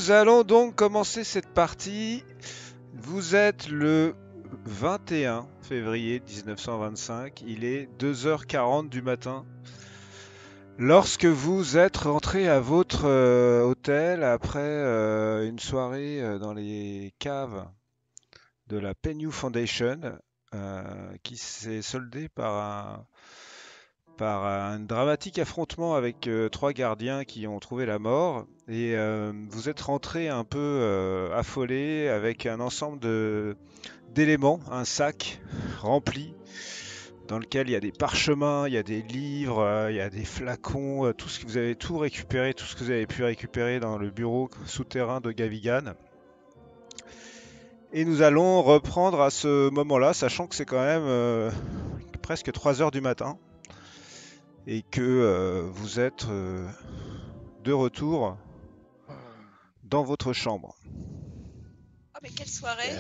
Nous allons donc commencer cette partie. Vous êtes le 21 février 1925. Il est 2h40 du matin. Lorsque vous êtes rentré à votre hôtel après une soirée dans les caves de la Pennew Foundation, qui s'est soldée par un dramatique affrontement avec trois gardiens qui ont trouvé la mort. Et vous êtes rentré un peu affolé avec un ensemble d'éléments, un sac rempli dans lequel il y a des parchemins, il y a des livres, il y a des flacons, tout ce que vous avez tout récupéré, tout ce que vous avez pu récupérer dans le bureau souterrain de Gavigan. Et nous allons reprendre à ce moment-là, sachant que c'est quand même presque 3 heures du matin et que vous êtes de retour dans votre chambre. Oh mais quelle soirée!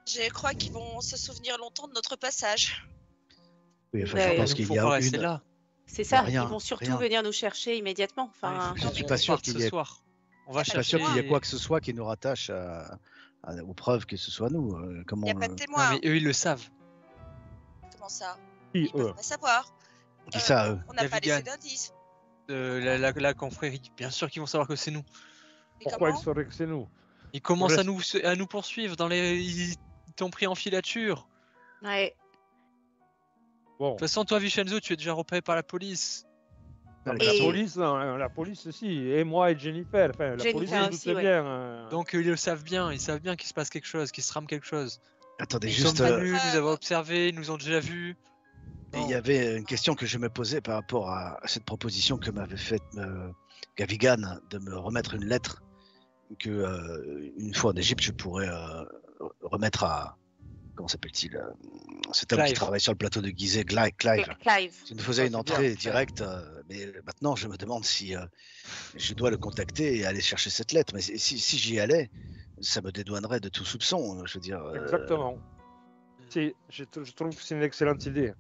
Je crois qu'ils vont se souvenir longtemps de notre passage. Oui, enfin, je pense qu'il y a une... là. C'est ça, rien, ils vont surtout rien. venir nous chercher immédiatement. Enfin, Je suis pas sûr qu'il y ait... On va Je suis pas sûr qu'il y ait quoi que ce soit qui nous rattache aux preuves que ce soit nous. Il n'y a pas de témoin. Non, mais eux, ils le savent. Comment ça? Qui, Ils peuvent pas savoir. Qui ça, eux? On n'a pas Gavigan. laissé d'indice. La confrérie, bien sûr qu'ils vont savoir que c'est nous. Mais Pourquoi ils comment? sauraient que c'est nous? Ils commencent Reste- à nous poursuivre dans les. Ils t'ont pris en filature. ouais. Bon, De toute façon, toi, Vincenzo, tu es déjà repéré par la police. non, Et- la police, si, et moi et Jennifer. Enfin, la Jennifer police, je aussi, doutais ouais. bien. Donc, ils le savent bien. Ils savent bien qu'il se passe quelque chose, qu'il se trame quelque chose. Attendez, Ils juste... sont venus, nous avons observé, ils nous ont déjà vus. il y avait une question que je me posais par rapport à cette proposition que m'avait faite Gavigan de me remettre une lettre que, une fois en Égypte, je pourrais remettre à... Comment s'appelle-t-il cet homme qui Clive. travaille sur le plateau de Gizeh, Clive. Clive. Il nous faisait Ah, une c'est entrée bien. directe, mais maintenant je me demande si je dois le contacter et aller chercher cette lettre. Mais si j'y allais, ça me dédouanerait de tout soupçon. Je veux dire. Exactement. Je trouve que c'est une excellente idée.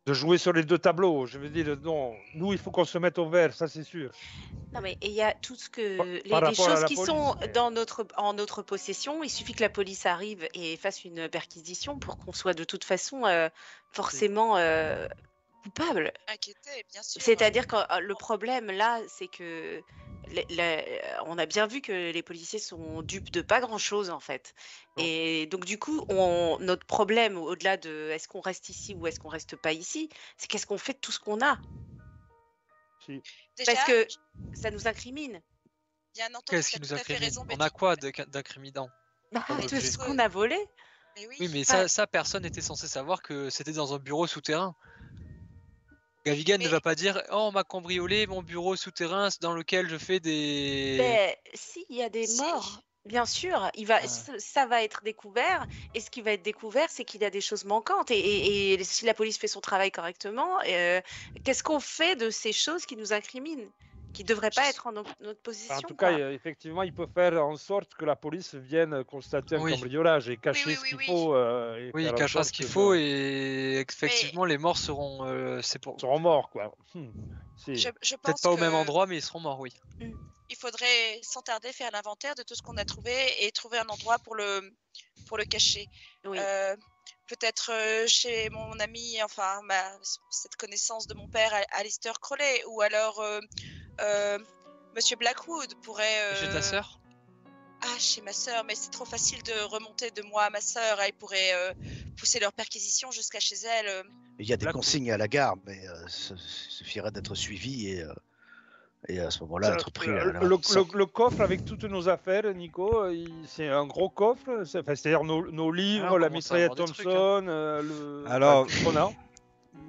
De jouer sur les deux tableaux. Je veux dire, non, nous, il faut qu'on se mette au vert, ça c'est sûr. Non mais il y a tout ce que Par les rapport à choses la qui police, sont mais- en notre possession. Il suffit que la police arrive et fasse une perquisition pour qu'on soit de toute façon forcément coupable. Inquiété, bien sûr. C'est-à-dire que le problème là, c'est que on a bien vu que les policiers sont dupes de pas grand-chose en fait. Non. Et donc du coup, notre problème au-delà de est-ce qu'on reste ici ou est-ce qu'on reste pas ici, c'est qu'est-ce qu'on fait de tout ce qu'on a, Si. Déjà, parce que ça nous incrimine. bien entendu, Qu'est-ce t'as qui nous tout à fait incrimine? raison, On Betty. a quoi d'incriminant? Bah, Comme tout objet. ce qu'on a volé. Mais oui. Oui, mais Ah. ça, personne n'était censé savoir que c'était dans un bureau souterrain. Gavigan ne Mais- va pas dire « Oh, on m'a cambriolé mon bureau souterrain dans lequel je fais des... Ben, si, il y a des Si. morts, bien sûr, Ah. ça va être découvert, et ce qui va être découvert, c'est qu'il y a des choses manquantes, et si la police fait son travail correctement, qu'est-ce qu'on fait de ces choses qui nous incriminent, qui ne devraient pas être en notre possession, En tout cas, quoi. effectivement, il peut faire en sorte que la police vienne constater un Oui. cambriolage et cacher oui, ce oui, qu'il oui. faut. Et Oui, faire il en cachera sorte ce qu'il que- faut et effectivement les morts seront... c'est pour... Ils seront morts, quoi. Si. Je Peut-être pense pas au que même endroit, mais ils seront morts, oui. il faudrait sans tarder faire l'inventaire de tout ce qu'on a trouvé et trouver un endroit pour le cacher. Oui. Peut-être chez mon ami, enfin cette connaissance de mon père, Alistair Crowley, ou alors Monsieur Blackwood pourrait. Et chez ta sœur? Ah, chez ma sœur, mais c'est trop facile de remonter de moi à ma sœur. Ils pourraient pousser leur perquisition jusqu'à chez elle. Il y a des Blackwood. consignes à la gare, mais ça suffirait d'être suivi et à ce moment-là être pris. Le coffre avec toutes nos affaires, Nico, c'est un gros coffre. C'est-à-dire nos livres, on la commence à mitraillette avoir des trucs, Thompson, Alors- tout ce qu'on a.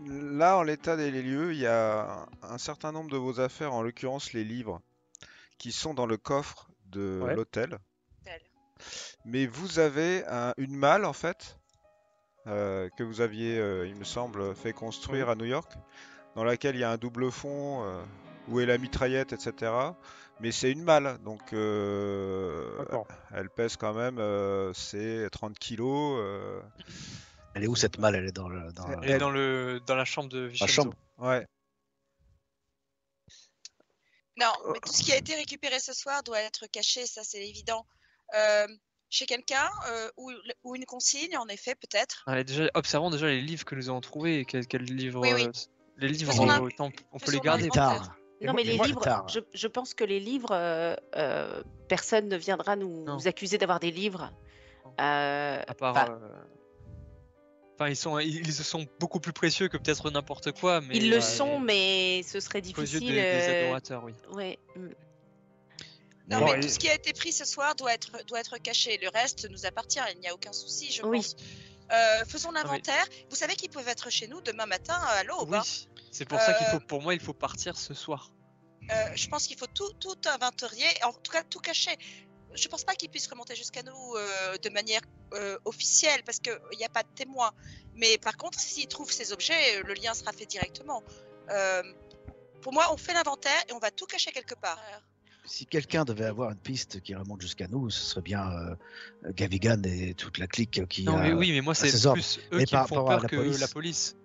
Là, en l'état des lieux, il y a un certain nombre de vos affaires, en l'occurrence les livres, qui sont dans le coffre de Ouais. l'hôtel. Tel. Mais vous avez une malle, en fait, que vous aviez, il me semble, fait construire à New York, dans laquelle il y a un double fond, où est la mitraillette, etc. Mais c'est une malle, donc D'accord. elle pèse quand même, c'est 30 kilos. Elle est où cette malle? Elle est dans le. Et dans la chambre de Vincenzo. chambre. Ouais. Non, mais tout ce qui a été récupéré ce soir doit être caché, ça c'est évident. Chez quelqu'un ou une consigne, en effet, peut-être. Allez, déjà, observons déjà les livres que nous avons trouvés. Quels livres Oui, oui. Les livres, Faisons un- on peut les faisons garder. un Tard. inventaire. Non, mais Et les moi, livres, tard. je pense que les livres, personne ne viendra nous Non. accuser d'avoir des livres. Non. Euh, À part. enfin, Enfin, ils sont beaucoup plus précieux que peut-être n'importe quoi, mais ils le sont, mais ce serait aux yeux difficile. des adorateurs, oui. Ouais. Non, Bon, mais et- tout ce qui a été pris ce soir doit être caché. Le reste nous appartient, il n'y a aucun souci, je Oui. pense. Faisons mais- l'inventaire. Vous savez qu'ils peuvent être chez nous demain matin à l'aube. Oui, hein. c'est pour ça qu'il faut, pour moi, il faut partir ce soir. Je pense qu'il faut tout inventorier, en tout cas tout cacher. Je pense pas qu'ils puissent remonter jusqu'à nous de manière officielle parce qu'il n'y a pas de témoins. Mais par contre, s'ils trouvent ces objets, le lien sera fait directement. Pour moi, on fait l'inventaire et on va tout cacher quelque part. Si quelqu'un devait avoir une piste qui remonte jusqu'à nous, ce serait bien Gavigan et toute la clique qui. Non, mais oui, mais moi, c'est ses ordres. plus eux Mais qui me par font rapport à peur la que police. la police.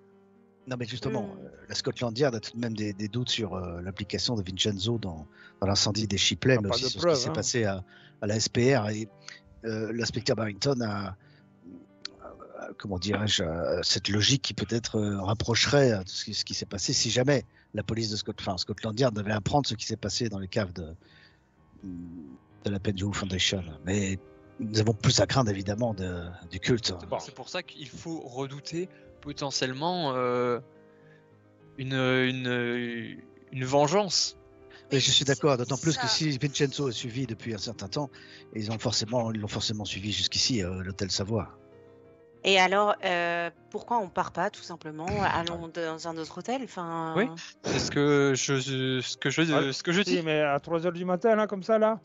Non, mais justement, Mm. la Scotland Yard a tout de même des doutes sur l'implication de Vincenzo dans l'incendie des Shipley, mais pas aussi de sur preuves, ce qui s'est hein. passé à la SPR. Et l'inspecteur Barrington a, comment dirais-je, cette logique qui peut-être rapprocherait de ce qui s'est passé si jamais la police de Scotland Yard devait apprendre ce qui s'est passé dans les caves de la Penjou Foundation. Mais nous avons plus à craindre évidemment du culte. Bon. C'est pour ça qu'il faut redouter potentiellement une vengeance. Oui, je suis d'accord, d'autant plus que ça. si Vincenzo est suivi depuis un certain temps, ils l'ont forcément suivi jusqu'ici, l'hôtel Savoie. Et alors, pourquoi on part pas tout simplement? Allons dans un autre hôtel. Enfin. Oui. C'est ce que je dis. Si, mais à 3h du matin, là, comme ça, là.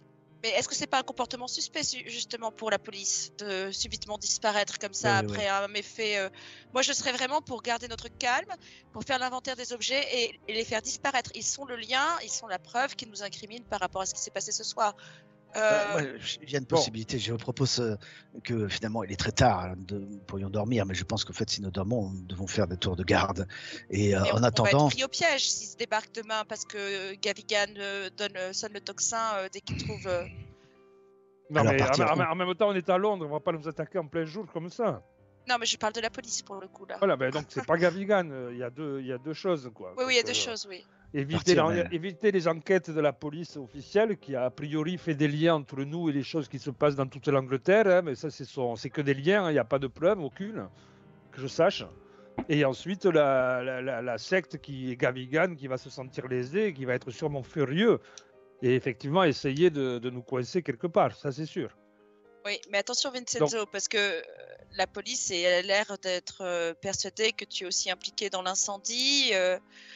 Mais est-ce que c'est pas un comportement suspect justement pour la police de subitement disparaître comme ça Oui, après un méfait Moi, je serais vraiment pour garder notre calme, pour faire l'inventaire des objets et les faire disparaître. Ils sont le lien, ils sont la preuve qui nous incrimine par rapport à ce qui s'est passé ce soir. Moi, il y a une possibilité. Je vous propose que finalement, il est très tard, hein, nous pourrions dormir, mais je pense qu'en fait, si nous dormons, nous devons faire des tours de garde. Et Mais en on va attendant, être pris au piège s'ils se débarquent demain parce que Gavigan sonne le tocsin dès qu'il trouve. Non, Alors, mais partir où en même temps, on est à Londres, on va pas nous attaquer en plein jour comme ça. Non, mais je parle de la police pour le coup là. Voilà, ben donc c'est pas Gavigan, il y a deux choses, quoi. Oui, il y a Donc, deux choses, oui. Partir, éviter les enquêtes de la police officielle qui a priori fait des liens entre nous et les choses qui se passent dans toute l'Angleterre, hein, mais ça c'est que des liens, hein, il n'y a pas de preuve aucune, que je sache. Et ensuite la secte qui est Gavigan qui va se sentir lésé, qui va être sûrement furieux et effectivement essayer de nous coincer quelque part, ça c'est sûr. Oui, mais attention Vincenzo, parce que la police a l'air d'être persuadée que tu es aussi impliqué dans l'incendie.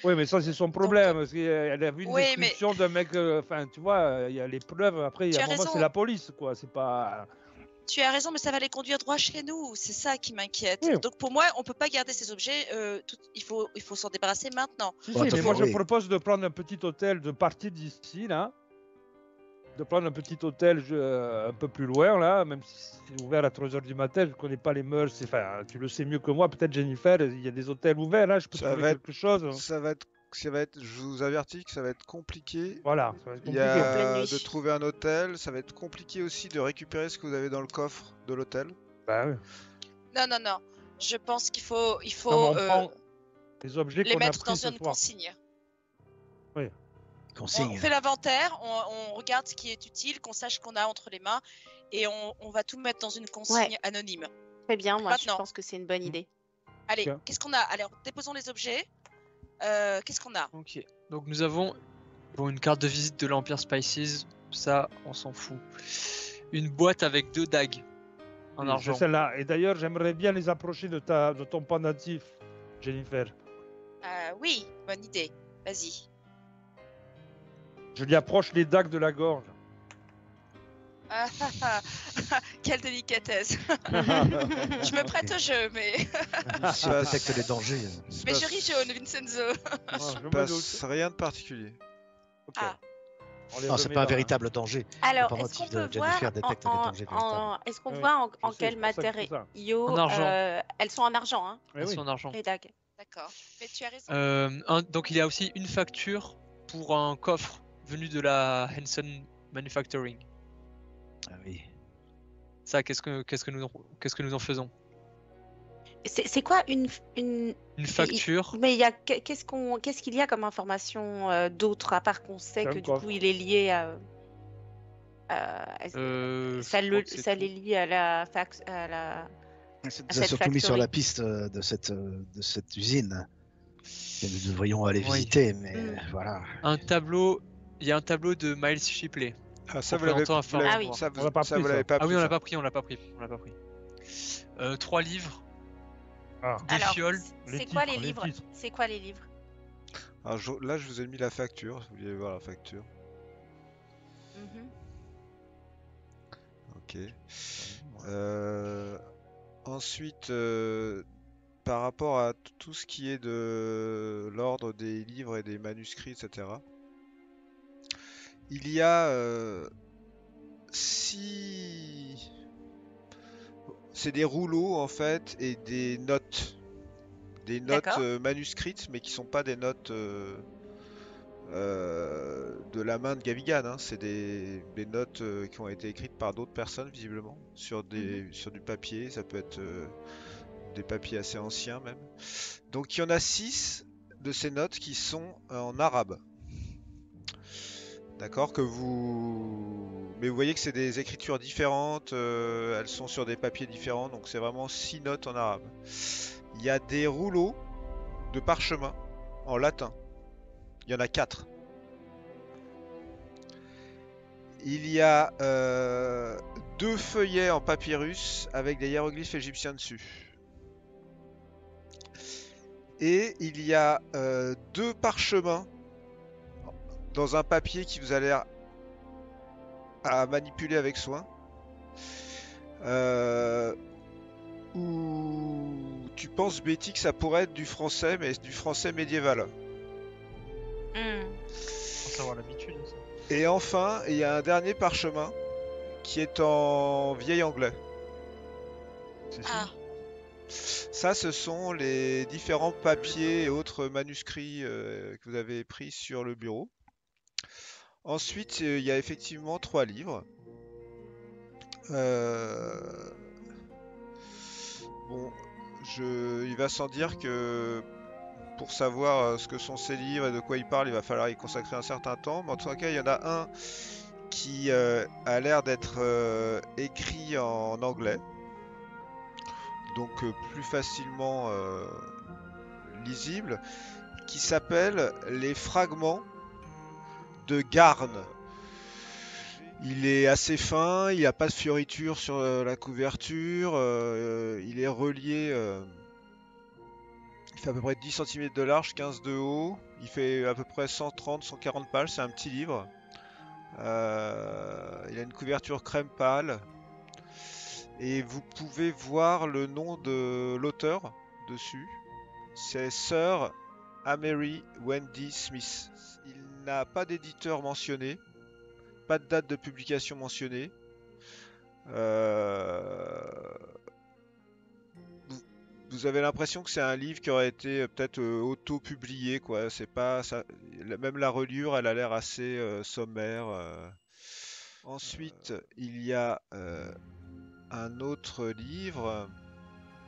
Oui, mais ça, c'est son problème. Parce qu'elle a vu une Oui, description d'un mec. Enfin, tu vois, il y a les preuves. Après, il y Tu a as un moment, raison. c'est la police, quoi. C'est pas. Tu as raison, mais ça va les conduire droit chez nous. C'est ça qui m'inquiète. Oui. Donc pour moi, on peut pas garder ces objets. Il faut s'en débarrasser maintenant. Si, Bon, si, mais attention, moi, je oui. propose de prendre un petit hôtel, de partir d'ici, là. De prendre un petit hôtel un peu plus loin, là. Même si c'est ouvert à 3h du matin, je ne connais pas les mœurs. Enfin, tu le sais mieux que moi. Peut-être, Jennifer, il y a des hôtels ouverts, là. Je peux Ça trouver va être- quelque chose. Ça va être, je vous avertis que ça va être compliqué. Voilà, ça va être Il y compliqué. En pleine a nuit. de trouver un hôtel, ça va être compliqué aussi de récupérer ce que vous avez dans le coffre de l'hôtel. Bah, oui. Non. Je pense qu'il faut, Non, mais on prend les objets les qu'on a mettre pris dans ce une soir. consigne. On consigne. fait l'inventaire, on regarde ce qui est utile, qu'on sache qu'on a entre les mains, et on va tout mettre dans une consigne anonyme. Très bien, moi Maintenant. je pense que c'est une bonne idée. Allez, Ok. qu'est-ce qu'on a? Alors, déposons les objets. Qu'est-ce qu'on a? Ok. Donc nous avons une carte de visite de l'Empire Spices. Ça, on s'en fout. Une boîte avec 2 dagues en Oui, argent. c'est celle-là. Et d'ailleurs, j'aimerais bien les approcher de ton pendentif, Jennifer. Oui, bonne idée. Vas-y. Je lui approche les dagues de la gorge. Quelle délicatesse. Je me prête au jeu, mais Si on détecte les dangers. mais je ris jaune, Vincenzo. Ah, je je me Il se doute. passe rien de particulier. Ok. Ah. On les Non, c'est remet pas un dans- véritable danger. Alors, Le est-ce qu'on pendentif peut de voir Jennifer détecte les dangers véritables. est-ce qu'on Oui, voit en je sais, quel c'est pour ça que je fais ça. matériau En argent. elles sont en argent, hein, Eh Elles oui. sont en argent. les dagues. D'accord. Mais tu as raison. Donc il y a aussi une facture pour un coffre venu de la Hanson Manufacturing. Ah oui. Ça, qu'est-ce que nous en faisons? C'est quoi une Une facture. Mais il y a qu'est-ce qu'il y a comme information d'autre à part qu'on sait C'est un que du coffre. coup il est lié à Je ça crois que c'est ça tout. l'est lié à la à la Ça à nous a cette surtout mis sur la factory. piste de cette usine que nous devrions aller Oui. visiter, mais Mm. voilà. Il y a un tableau de Miles Shipley. Ah, ça, vous l'avez représentant un phare Ah noir. oui. ça, On l'a pas ça, pris, vous ça. l'avez pas Ah oui, pris, on ça. l'a pas pris, on l'a pas pris. 3 livres, Ah, des Alors, fioles. c'est quoi les titres, les livres? titres. C'est quoi les livres? Alors, là, je vous ai mis la facture. Vous vouliez voir la facture. Mhm. Ok. Ensuite, par rapport à tout ce qui est de l'ordre des livres et des manuscrits, etc., il y a 6... C'est des rouleaux, en fait, et des notes. Des notes D'accord. manuscrites, mais qui sont pas des notes de la main de Gavigan, hein. C'est des notes qui ont été écrites par d'autres personnes, visiblement, sur du papier. Ça peut être des papiers assez anciens, même. Donc, il y en a 6 de ces notes qui sont en arabe. D'accord, mais vous voyez que c'est des écritures différentes, elles sont sur des papiers différents, donc c'est vraiment 6 notes en arabe. Il y a des rouleaux de parchemin en latin. Il y en a 4. Il y a 2 feuillets en papyrus avec des hiéroglyphes égyptiens dessus. Et il y a 2 parchemins dans un papier qui vous a l'air à manipuler avec soin. Où tu penses, Betty, que ça pourrait être du français, mais du français médiéval. Mm. Faut avoir l'habitude. Ça. Et enfin, il y a un dernier parchemin qui est en vieil anglais. C'est Ah, Ça, ce sont les différents papiers et autres manuscrits que vous avez pris sur le bureau. Ensuite, il y a effectivement 3 livres. Bon, il va sans dire que pour savoir ce que sont ces livres et de quoi ils parlent, il va falloir y consacrer un certain temps. Mais en tout cas, il y en a un qui a l'air d'être écrit en anglais. Donc plus facilement lisible, qui s'appelle Les Fragments de Garn. Il est assez fin, il n'a pas de fioritures sur la couverture, il est relié, il fait à peu près 10 cm de large, 15 de haut, il fait à peu près 130-140 pages, c'est un petit livre. Il a une couverture crème pâle, et vous pouvez voir le nom de l'auteur dessus. C'est Sir Amory Wendy Smith. Il n'a pas d'éditeur mentionné, pas de date de publication mentionnée. Vous avez l'impression que c'est un livre qui aurait été peut-être auto-publié, quoi. C'est pas ça. Même la reliure, elle a l'air assez sommaire. Ensuite, il y a un autre livre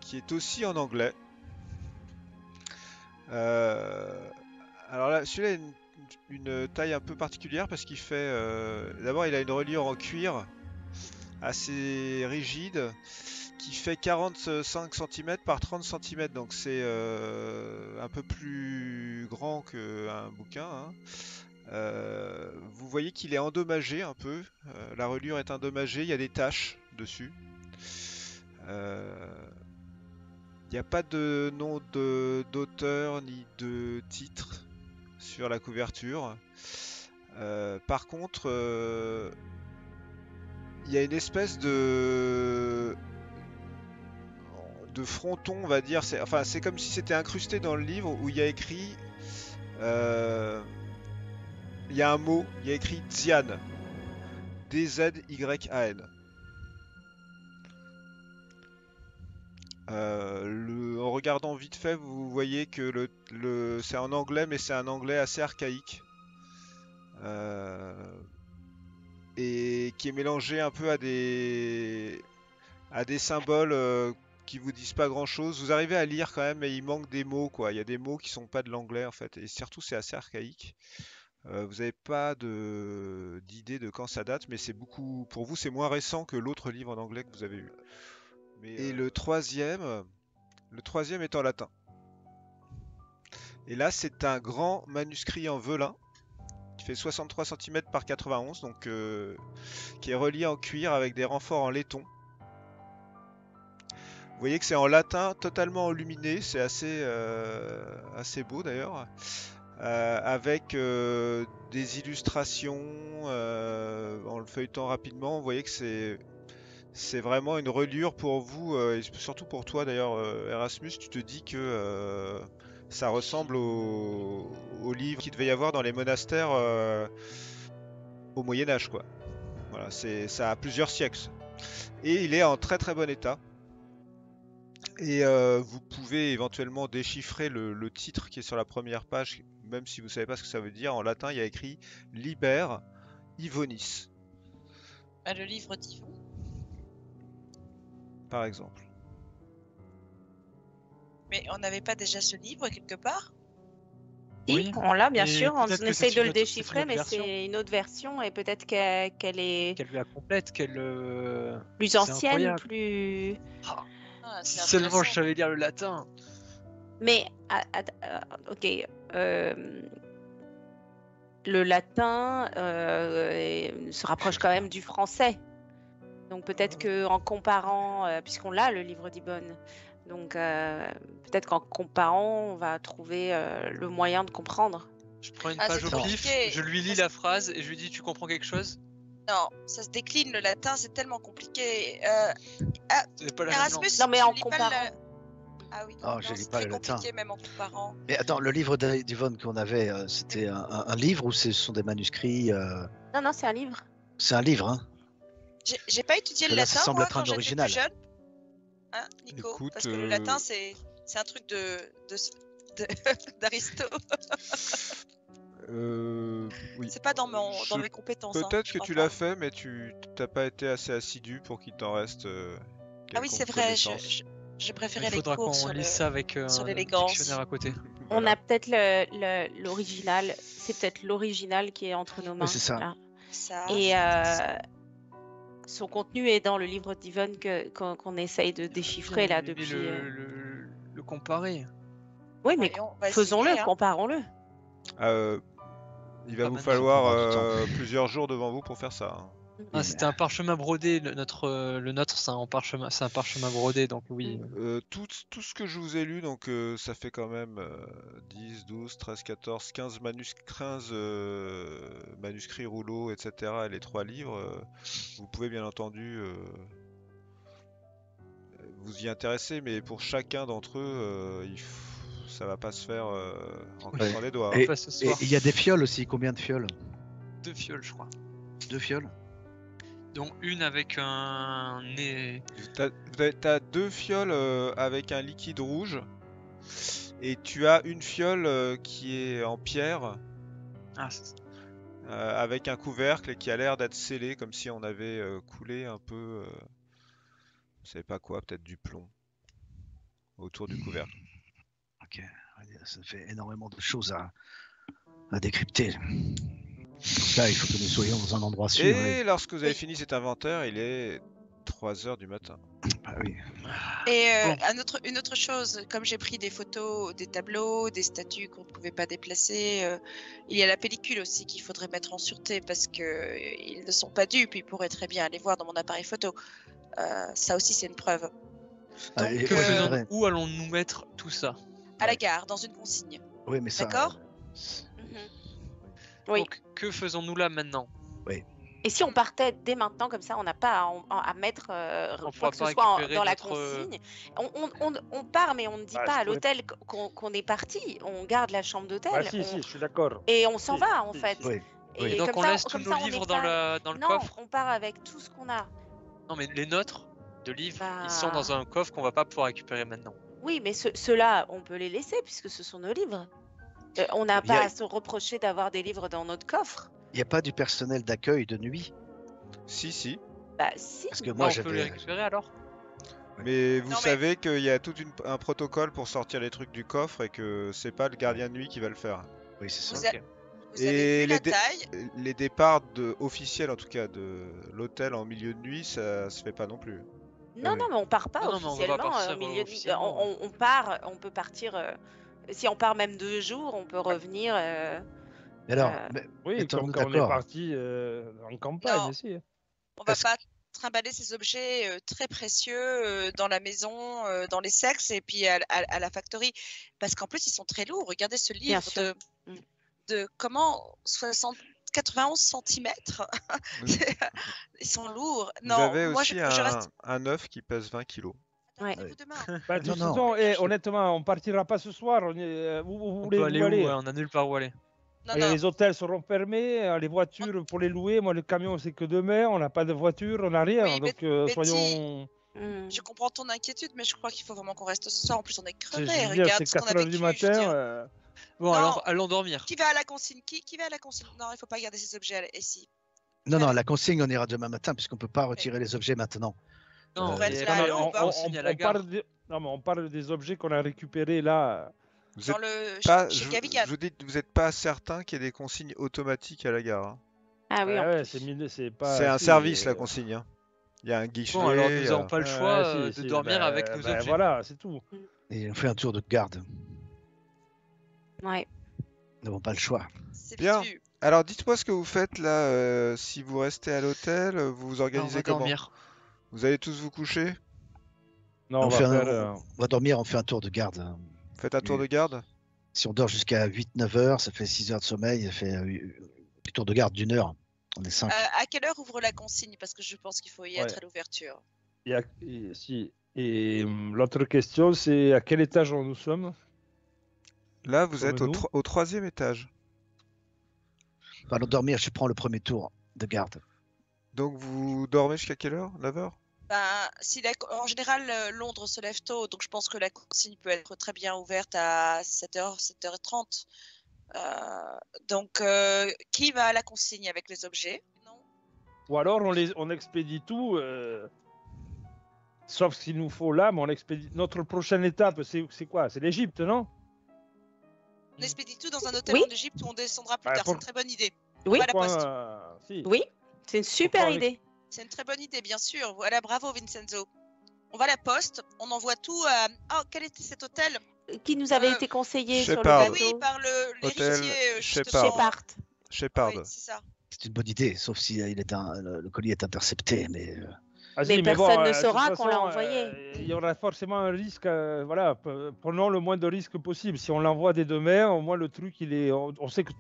qui est aussi en anglais. Alors là, celui-là a une taille un peu particulière parce qu'il fait. D'abord, il a une reliure en cuir assez rigide qui fait 45 cm par 30 cm, donc c'est un peu plus grand qu'un bouquin, hein. Vous voyez qu'il est endommagé un peu, la reliure est endommagée, il y a des taches dessus. Il n'y a pas de nom d'auteur ni de titre sur la couverture. Par contre, il y a une espèce de fronton, on va dire. C'est comme si c'était incrusté dans le livre où il y a écrit. Il y a un mot, il y a écrit Dzian. D-Z-Y-A-N. En regardant vite fait, vous voyez que c'est en anglais, mais c'est un anglais assez archaïque. et qui est mélangé un peu à des symboles qui vous disent pas grand chose. Vous arrivez à lire quand même, mais il manque des mots, quoi. Il y a des mots qui sont pas de l'anglais en fait, et surtout c'est assez archaïque. Vous n'avez pas d'idée de quand ça date, mais c'est beaucoup. Pour vous, c'est moins récent que l'autre livre en anglais que vous avez eu. Et le troisième est en latin. Et là, c'est un grand manuscrit en velin qui fait 63 cm par 91, donc qui est relié en cuir avec des renforts en laiton. Vous voyez que c'est en latin, totalement enluminé, c'est assez beau d'ailleurs, avec des illustrations en le feuilletant rapidement. Vous voyez que c'est vraiment une reliure pour vous, et surtout pour toi d'ailleurs, Erasmus. Tu te dis que ça ressemble au livre qu'il devait y avoir dans les monastères au Moyen-Âge, quoi. Voilà, ça a plusieurs siècles. Et il est en très très bon état. Et vous pouvez éventuellement déchiffrer le titre qui est sur la première page, même si vous ne savez pas ce que ça veut dire. En latin, il y a écrit Liber Ivonis, Ah, le livre d'Yvon. par exemple. Mais on n'avait pas déjà ce livre quelque part? Si, Oui, on l'a bien mais sûr, on peut-être que essaye c'est de une le autre- c'est une déchiffrer, autre mais version. c'est une autre version et peut-être qu'elle est Qu'elle lui la complète, qu'elle. plus c'est ancienne, incroyable. plus. Ah, Si c'est seulement je intéressant. savais lire le latin. Mais, ok, le latin se rapproche quand même du français. Donc peut-être qu'en comparant, puisqu'on l'a le livre d'Ibonne, donc peut-être qu'en comparant, on va trouver le moyen de comprendre. Je prends une Ah, page c'est au trop pif, compliqué. je lui lis la phrase et je lui dis tu comprends quelque chose? Non, ça se décline le latin, c'est tellement compliqué. C'est pas la même Erasmus, langue. Non, mais tu en lis pas comparant. Ah oui, Ah, je non, lis c'est pas très le latin. compliqué même en comparant. Mais attends, le livre d'Yvonne qu'on avait, c'était un livre ou ce sont des manuscrits Non, non, c'est un livre. C'est un livre, hein? J'ai pas étudié Parce le que là, ça latin semble moi être un quand j'étais original. plus jeune. Hein, Nico? Écoute, Parce que le latin c'est un truc d'Aristo. Oui. C'est pas dans mes compétences. Hein, Peut-être je que crois tu pas. l'as fait, mais tu t'as pas été assez assidu pour qu'il t'en reste Ah oui, quelconque c'est vrai, connaissance. j'ai préféré Il les faudra cours qu'on sur lise ça avec sur un l'élégance. dictionnaire à côté. On Voilà. a peut-être l'original. C'est peut-être l'original qui est entre nos mains. Oui, c'est ça. là. Ça, Et c'est intéressant. son contenu est dans le livre d'Yvonne qu'on essaye de déchiffrer là Mais depuis. le comparer. Oui, mais Ouais, on va faisons-le, essayer, hein. comparons-le. Il va Pas vous maintenant. falloir Ça prendra du plusieurs jours devant vous pour faire ça, hein. Ah, c'était un parchemin brodé. Le nôtre, c'est un parchemin brodé, donc oui. Tout ce que je vous ai lu, donc ça fait quand même 10, 12, 13, 14, 15 manuscrits rouleaux, etc. Et les 3 livres, vous pouvez bien entendu vous y intéresser, mais pour chacun d'entre eux, ça va pas se faire en claquant des doigts, hein. Et Pas ce et soir. il y a des fioles aussi. Combien de fioles? 2 fioles, je crois. 2 fioles? Donc une avec un nez. T'as 2 fioles avec un liquide rouge, et tu as une fiole qui est en pierre Ah, avec un couvercle et qui a l'air d'être scellé comme si on avait coulé un peu, je sais pas quoi, peut-être du plomb autour du couvercle. Ok, ça fait énormément de choses à décrypter. Donc là, il faut que nous soyons dans un endroit sûr. Et lorsque vous avez Oui. fini cet inventaire, il est 3 heures du matin. Bah oui. Et Bon. une autre chose, comme j'ai pris des photos, des tableaux, des statues qu'on ne pouvait pas déplacer, il y a la pellicule aussi qu'il faudrait mettre en sûreté parce que ils ne sont pas dupes, ils pourraient très bien aller voir dans mon appareil photo. Ça aussi, c'est une preuve. Ah, Donc, et- Que ouais, faisons- ouais. Où allons-nous mettre tout ça? À la gare, dans une consigne. Oui, mais ça. D'accord. Oui. Donc que faisons-nous là maintenant? Et si on partait dès maintenant, comme ça, on n'a pas à mettre On quoi pourra que ce pas soit récupérer dans la notre, consigne. On part, mais on ne dit Ah, pas je à pourrais- l'hôtel qu'on est parti. On garde la chambre d'hôtel. Ah, si, si, je suis d'accord. Et on s'en Si, va, en si, fait. si. Oui. Et Oui. Donc comme on ça, laisse tous comme nos ça, on livres n'est dans pas- le Non, coffre? on part avec tout ce qu'on a. Non, mais les nôtres de livres, Bah. ils sont dans un coffre qu'on va pas pouvoir récupérer maintenant. Oui, mais ceux-là, on peut les laisser puisque ce sont nos livres. On n'a Il y a- pas à se reprocher d'avoir des livres dans notre coffre. Il n'y a pas du personnel d'accueil de nuit? Si. Bah si. Parce que Moi, moi, on peut les j'avais. récupérer alors. Mais vous Non, mais- savez qu'il y a tout un protocole pour sortir les trucs du coffre et que c'est pas le gardien de nuit qui va le faire. Oui, c'est Vous, ça. a- vous avez vu la taille. Les départs officiels, en tout cas, de l'hôtel en milieu de nuit, ça se fait pas non plus. Non, oui. non, mais on part pas Non, non, mais on va pas officiellement partir, au milieu de... officiellement. on part, on peut partir... si on part même 2 jours, on peut revenir... Mais alors, Euh, Oui, mettons-nous comme quand on est d'accord. parti en campagne Non. aussi. On va Est-ce pas trimballer ces objets très précieux dans la maison, dans les sexes et puis à la factory. Parce qu'en plus, ils sont très lourds. Regardez ce Bien livre sûr. de comment 91 cm. Ils sont lourds. Vous Non, avez moi aussi je reste. un œuf qui pèse 20 kilos. Ouais. Attendez-vous demain. Bah, de Non, toute non. façon, honnêtement, on partira pas ce soir. Vous On voulez peut où aller où? aller? Ouais, on a nulle part où aller. Non, Et non. les hôtels seront fermés, les voitures pour les louer. Moi, le camion, c'est que demain. On n'a pas de voiture, on n'a rien. Oui, donc, Betty, soyons. Je comprends ton inquiétude, mais je crois qu'il faut vraiment qu'on reste ce soir. En plus, on est Je crevé. veux dire, Regarde c'est ce qu'on 4 a heures du vécu. je veux matin. dire. Bon, Non. alors allons dormir. Qui va à la consigne qui va à la consigne? Non, il faut pas garder ces objets ici. Non, non, la consigne, on ira demain matin, puisqu'on ne peut pas retirer les objets maintenant. Non, On va mais être pas là, de on va- consigne à la gare. Non, mais on parle des objets qu'on a récupérés là. Vous Dans êtes le pas, chez je, Gavigan. je vous dis, vous n'êtes pas certain qu'il y ait des consignes automatiques à la gare. Hein. Ah oui, Ouais, en ouais, plus. c'est pas. C'est un si, service la consigne. Hein. Il y a un guichet. Bon, alors il nous y a- n'avons pas le choix Ouais, de dormir avec nos objets. Voilà, c'est tout. Et on fait un tour de garde. Ouais. Nous n'avons pas le choix. C'est Bien. vite vu. Alors dites-moi ce que vous faites là. Si vous restez à l'hôtel, vous vous On organisez va comment? dormir. Vous allez tous vous coucher? Non, on On va fait un- faire. On va dormir, on fait un tour de garde. Faites un tour Oui. de garde? Si on dort jusqu'à 8-9 heures, ça fait 6 heures de sommeil, ça fait un tour de garde d'1 heure. On est 5. À quelle heure ouvre la consigne? Parce que je pense qu'il faut y être Ouais. à l'ouverture. Et l'autre question, c'est à quel étage nous sommes? Là, vous Comme êtes nous. au 3e étage. Allons dormir, je prends le premier tour de garde. Donc vous dormez jusqu'à quelle heure? 9 heures? Ben, en général, Londres se lève tôt, donc je pense que la consigne peut être très bien ouverte à 7h, 7h30. Donc, qui va à la consigne avec les objets? Non. Ou alors on expédie tout, sauf s'il nous faut là, mais on expédie. Notre prochaine étape, c'est quoi? C'est l'Égypte, non? On expédie tout dans un hôtel Oui. en Égypte où on descendra plus Ouais, tard. pour- C'est une très bonne idée. Oui. On va à la Pourquoi, poste. si. Oui, c'est une super Pourquoi idée. C'est une très bonne idée, bien sûr. Voilà, bravo Vincenzo. On va à la poste, on envoie tout à... Oh, quel était cet hôtel? Qui nous avait Euh, été conseillé sur le Shepard. bateau? Oui, par Hôtel l'héritier, Shepard. Shepard. Shepard. Oui, c'est ça. C'est une bonne idée, sauf si le colis est intercepté. Mais Ah, Mais si, personne ne de saura toute qu'on l'a façon, envoyé. Il y aura forcément un risque. Voilà, prenons le moins de risques possible. Si on l'envoie dès demain, au moins le truc, on sait que.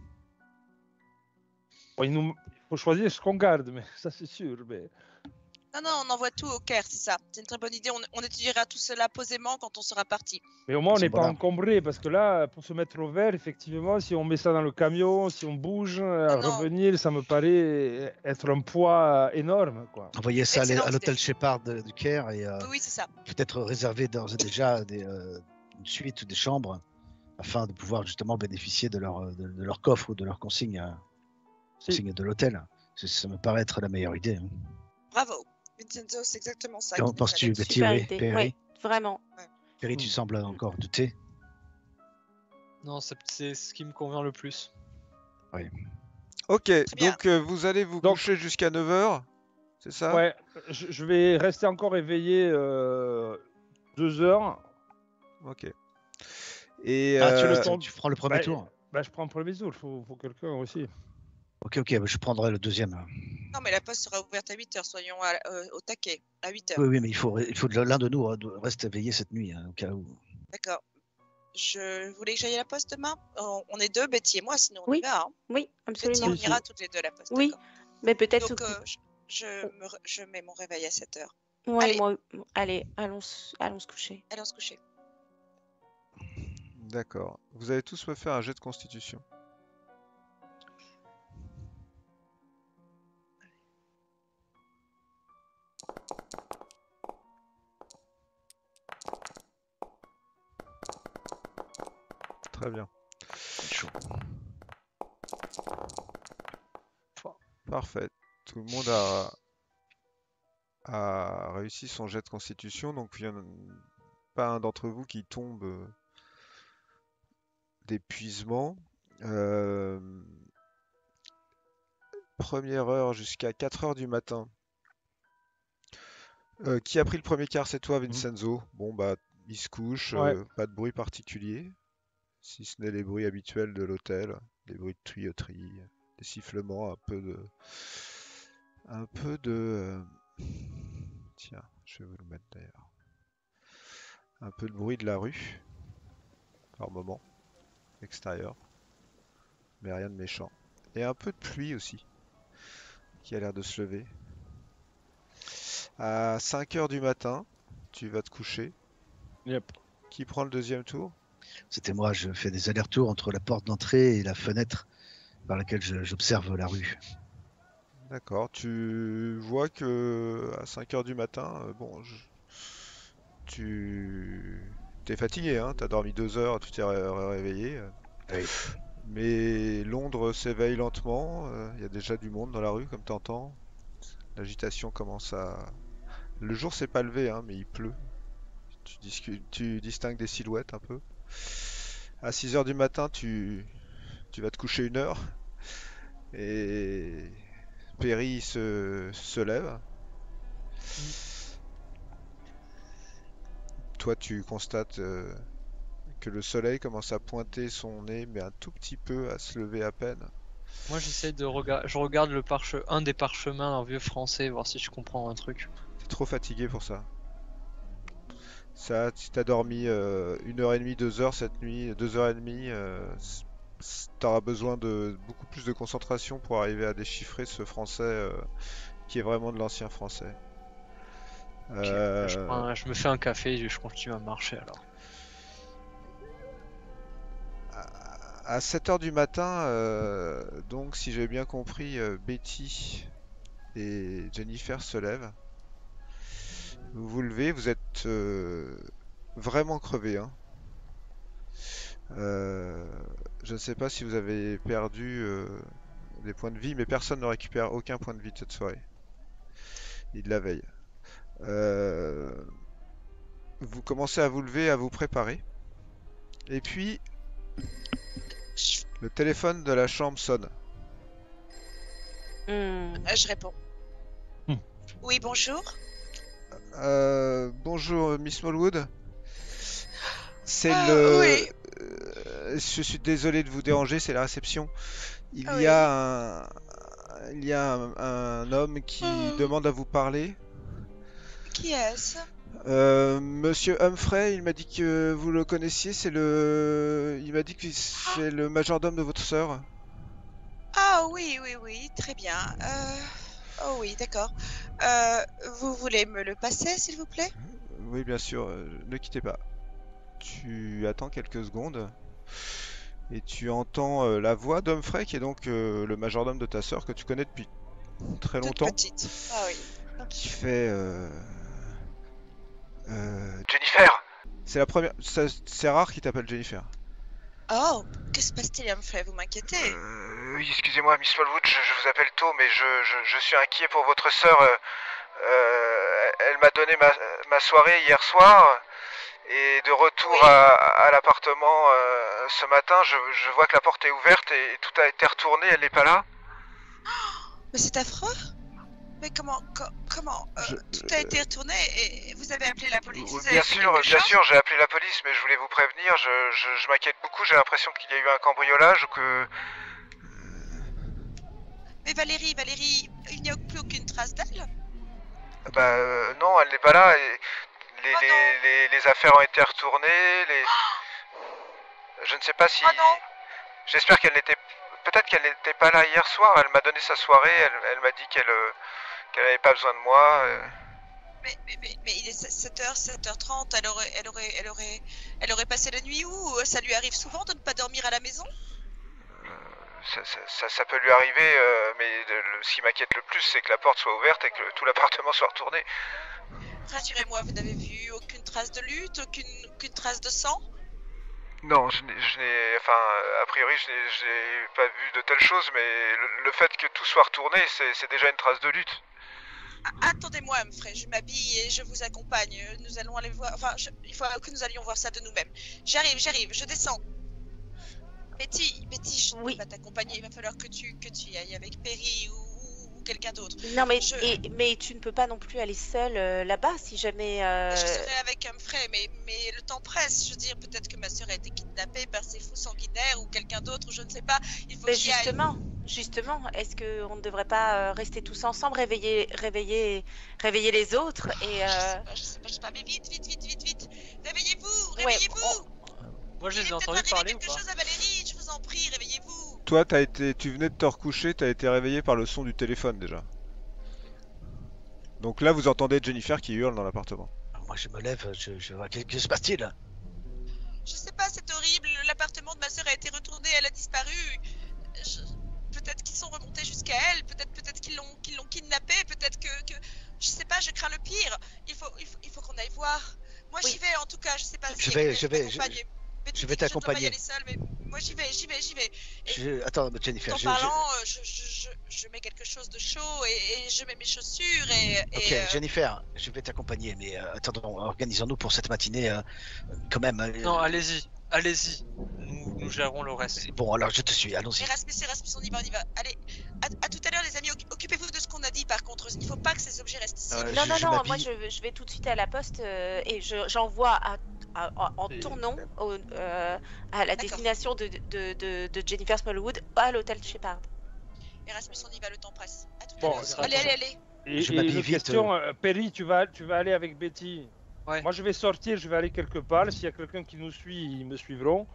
Bon, il faut choisir ce qu'on garde, mais ça c'est sûr. Mais... Non, on envoie tout au Caire, c'est ça. C'est une très bonne idée. On étudiera tout cela posément quand on sera parti. Mais au moins, on C'est n'est bon, pas là. encombré, parce que là, pour se mettre au vert, effectivement, si on met ça dans le camion, si on bouge, à Non. revenir, ça me paraît être un poids énorme, quoi. envoyez ça Excellente à l'hôtel idée. Shepard du Caire et Oui, c'est ça. peut-être réserver d'ores et déjà une suite ou des chambres afin de pouvoir justement bénéficier de leur coffre ou de leur consigne, consigne de l'hôtel. Ça me paraît être la meilleure idée. Hein. Bravo. Vincenzo, c'est exactement ça. Qu'en qu'il nous penses-tu, fallait. Betty? Super Oui, idée. Perry. Oui, vraiment. Perry, tu sembles encore douter. Non, c'est ce qui me convient le plus. Ok, bien. donc vous allez vous Donc- coucher jusqu'à 9 heures, c'est ça? Ouais, je vais rester encore éveillé 2 heures. Ok. Et Tu prends le premier Bah, tour? Bah, je prends le premier tour, il faut quelqu'un aussi. Ok, bah, je prendrai le deuxième. Non, mais la poste sera ouverte à 8h. Soyons au taquet. À 8h. Oui, mais il faut que l'un de nous reste éveillé cette nuit, hein, au cas où. D'accord. Je voulais que j'aille à la poste demain. On est deux, Betty et moi, sinon on Oui. y va. Hein. Oui, Betty, absolument. on ira toutes les deux à la poste. Oui, d'accord. mais peut-être. Donc, je mets mon réveil à 7h. Ouais, allez. moi... allez, allons se coucher. Allez, on se coucher. d'accord. Vous allez tous me faire un jet de constitution. Très bien. C'est chaud. Parfait. Tout le monde a réussi son jet de constitution, donc il n'y en a pas un d'entre vous qui tombe d'épuisement. Euh, Première heure jusqu'à 4 heures du matin. Qui a pris le premier quart? C'est toi, Vincenzo. Bon, bah, il se couche, Ouais. pas de bruit particulier, si ce n'est les bruits habituels de l'hôtel, des bruits de tuyauterie, des sifflements, un peu de, tiens, je vais vous le mettre d'ailleurs. Un peu de bruit de la rue, par moment, extérieur, mais rien de méchant. Et un peu de pluie aussi, qui a l'air de se lever. À 5 heures du matin, tu vas te coucher. Yep. Qui prend le deuxième tour? C'était moi, je fais des allers-retours entre la porte d'entrée et la fenêtre par laquelle j'observe la rue. D'accord, tu vois que à 5 heures du matin, tu t'es fatigué, hein, t'as dormi 2 heures, tu t'es réveillé. Oui. Mais Londres s'éveille lentement, il y a déjà du monde dans la rue, comme t'entends. L'agitation commence à... Le jour s'est pas levé, hein, mais il pleut. Tu distingues des silhouettes un peu. À 6 heures du matin, tu vas te coucher 1 heure. Et Perry se lève. Toi, tu constates que le soleil commence à pointer son nez, mais un tout petit peu, à se lever à peine. Moi, j'essaie de regarder. Je regarde un des parchemins en vieux français, voir si je comprends un truc. T'es trop fatigué pour ça. Ça, si t'as dormi 1 heure et demie, 2 heures cette nuit, 2 heures et demie, t'auras besoin de beaucoup plus de concentration pour arriver à déchiffrer ce français qui est vraiment de l'ancien français. Ok, je me fais un café et je continue à marcher alors. À 7 heures du matin, donc si j'ai bien compris, Betty et Jennifer se lèvent. Vous vous levez, vous êtes vraiment crevé, hein. Je ne sais pas si vous avez perdu des points de vie, mais personne ne récupère aucun point de vie de cette soirée. Ni de la veille. Vous commencez à vous lever, à vous préparer. Et puis, le téléphone de la chambre sonne. Je réponds. Oui, bonjour. Bonjour, Miss Smallwood. C'est Oui. Je suis désolé de vous déranger, c'est la réception. Il Oui. y a un homme qui demande à vous parler. Qui est-ce? Monsieur Humphrey, il m'a dit que vous le connaissiez. Il m'a dit que c'est le majordome de votre sœur. Ah oui, très bien. Oh oui, d'accord. Vous voulez me le passer, s'il vous plaît? Oui, bien sûr. Ne quittez pas. Tu attends quelques secondes et tu entends la voix d'Humphrey, qui est donc le majordome de ta sœur que tu connais depuis très Toute longtemps, petite. Ah oui. qui fait Jennifer. C'est la première. C'est rare qu'il t'appelle Jennifer. Oh, que se passe-t-il, Humphrey? Vous m'inquiétez. Oui, excusez-moi, Miss Smallwood, je vous appelle tôt, mais je suis inquiet pour votre sœur. Elle m'a donné ma soirée hier soir. Et de retour Oui. à l'appartement ce matin, je vois que la porte est ouverte et tout a été retourné, elle n'est pas là. Mais c'est affreux. Mais comment tout a été retourné et vous avez appelé la police? Vous avez Bien fait sûr, quelque bien chose? sûr, j'ai appelé la police, mais je voulais vous prévenir, je m'inquiète beaucoup, j'ai l'impression qu'il y a eu un cambriolage ou que... Mais Valérie, il n'y a plus aucune trace d'elle? Bah non, elle n'est pas là, et les affaires ont été retournées, je ne sais pas si... Oh non. J'espère qu'elle n'était... Peut-être qu'elle n'était pas là hier soir, elle m'a donné sa soirée, elle m'a dit qu'elle n'avait pas besoin de moi. Mais il est 7h, 7h30, elle aurait passé la nuit où? Ça lui arrive souvent de ne pas dormir à la maison? Ça peut lui arriver, mais ce qui m'inquiète le plus, c'est que la porte soit ouverte et que tout l'appartement soit retourné. Rassurez-moi, vous n'avez vu aucune trace de lutte, aucune trace de sang? Non, enfin, a priori, je n'ai pas vu de telles choses, mais le fait que tout soit retourné, c'est déjà une trace de lutte. Attendez-moi, Humphrey, je m'habille et je vous accompagne. Nous allons aller voir. Enfin, il faut que nous allions voir ça de nous-mêmes. J'arrive, je descends. Betty, je Oui. vais t'accompagner. Il va falloir que tu y ailles avec Perry ou quelqu'un d'autre. Non, mais, Je- mais tu ne peux pas non plus aller seule là-bas si jamais. Je serai avec Humphrey, mais le temps presse. Je veux dire, peut-être que ma sœur a été kidnappée par ces fous sanguinaires ou quelqu'un d'autre, je ne sais pas. Il faut Mais que j'y aille. justement, est-ce qu'on ne devrait pas rester tous ensemble, réveiller les autres et Je sais pas, mais vite. Réveillez-vous, Ouais, réveillez-vous. Moi, je Il les ai est peut-être entendus arrivé parler ou quelque pas? chose à Valérie, je vous en prie, réveillez-vous. Toi, tu venais de te recoucher, t'as été réveillé par le son du téléphone déjà. Donc là, vous entendez Jennifer qui hurle dans l'appartement. Alors, moi, je me lève, je vois. Que se passe-t-il? Je sais pas, c'est horrible. L'appartement de ma sœur a été retourné, elle a disparu. Peut-être qu'ils sont remontés jusqu'à elle, peut-être qu'ils l'ont kidnappée, peut-être que je sais pas, je crains le pire. Il faut qu'on aille voir. Moi Oui. j'y vais en tout cas, je sais pas Je si vais- elle je peut vais- m'accompagner. Betty je vais dit que je ne dois pas y t'accompagner. aller seule, mais moi j'y vais. Attends, Tout Jennifer. en parlant, je mets quelque chose de chaud et je mets mes chaussures Ok, Jennifer, je vais t'accompagner, mais attendons, organisons-nous pour cette matinée quand même. Non, allez-y. Nous gérons le reste. Bon, alors je te suis, allons-y. Erasmus, on y va. Allez, à tout à l'heure les amis, occupez-vous de ce qu'on a dit par contre. Il ne faut pas que ces objets restent ici. Ouais. non, je moi m'habille. je vais tout de suite à la poste et j'envoie en Et- tournant à la destination de Jennifer Smallwood à l'hôtel Shepard. Erasmus, on y va, le temps presse. À tout à Bon, l'heure. Allez. Et, Je et m'habille une vite, question, Perry, tu vas aller avec Betty. Ouais. Moi, je vais sortir, je vais aller quelque part. S'il y a quelqu'un qui nous suit, ils me suivront.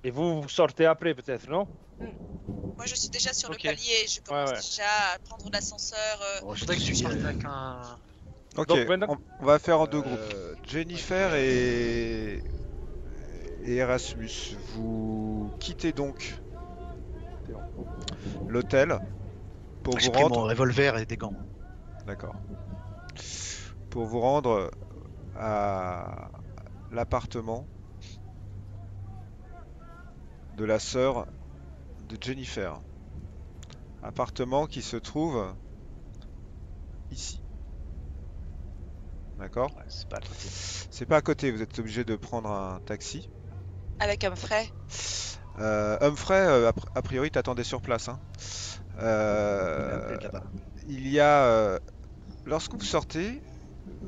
Et vous sortez après, peut-être, non? Moi, je suis déjà sur Ok. le palier. Je commence Ouais. déjà à prendre l'ascenseur. Bon, je Faudrait te que tu suis. partes avec un. Ok, Donc, maintenant- on va faire en deux groupes. Jennifer et Erasmus, vous quittez donc l'hôtel pour J'ai vous pris rendre. mon revolver et des gants. D'accord. Pour vous rendre à l'appartement de la sœur de Jennifer. Appartement qui se trouve ici. D'accord? Ouais, c'est pas à côté. C'est pas à côté, vous êtes obligé de prendre un taxi. Avec Humphrey. Humphrey, a priori, t'attendait sur place, hein. Là-bas. Il y a, lorsque vous sortez,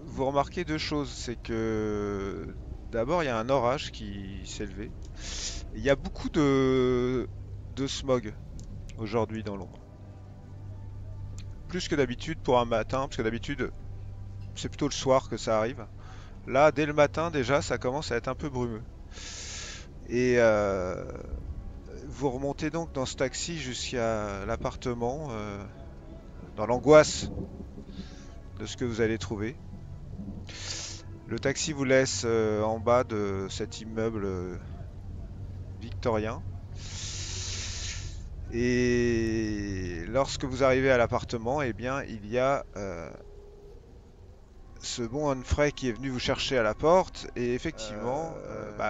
vous remarquez deux choses. C'est que d'abord, il y a un orage qui s'est levé. Il y a beaucoup de smog aujourd'hui dans Londres. Plus que d'habitude pour un matin, parce que d'habitude, c'est plutôt le soir que ça arrive. Là, dès le matin, déjà, ça commence à être un peu brumeux. Et vous remontez donc dans ce taxi jusqu'à l'appartement, dans l'angoisse de ce que vous allez trouver. Le taxi vous laisse en bas de cet immeuble victorien. Et lorsque vous arrivez à l'appartement, eh bien, il y a ce bon Humphrey qui est venu vous chercher à la porte. Et effectivement,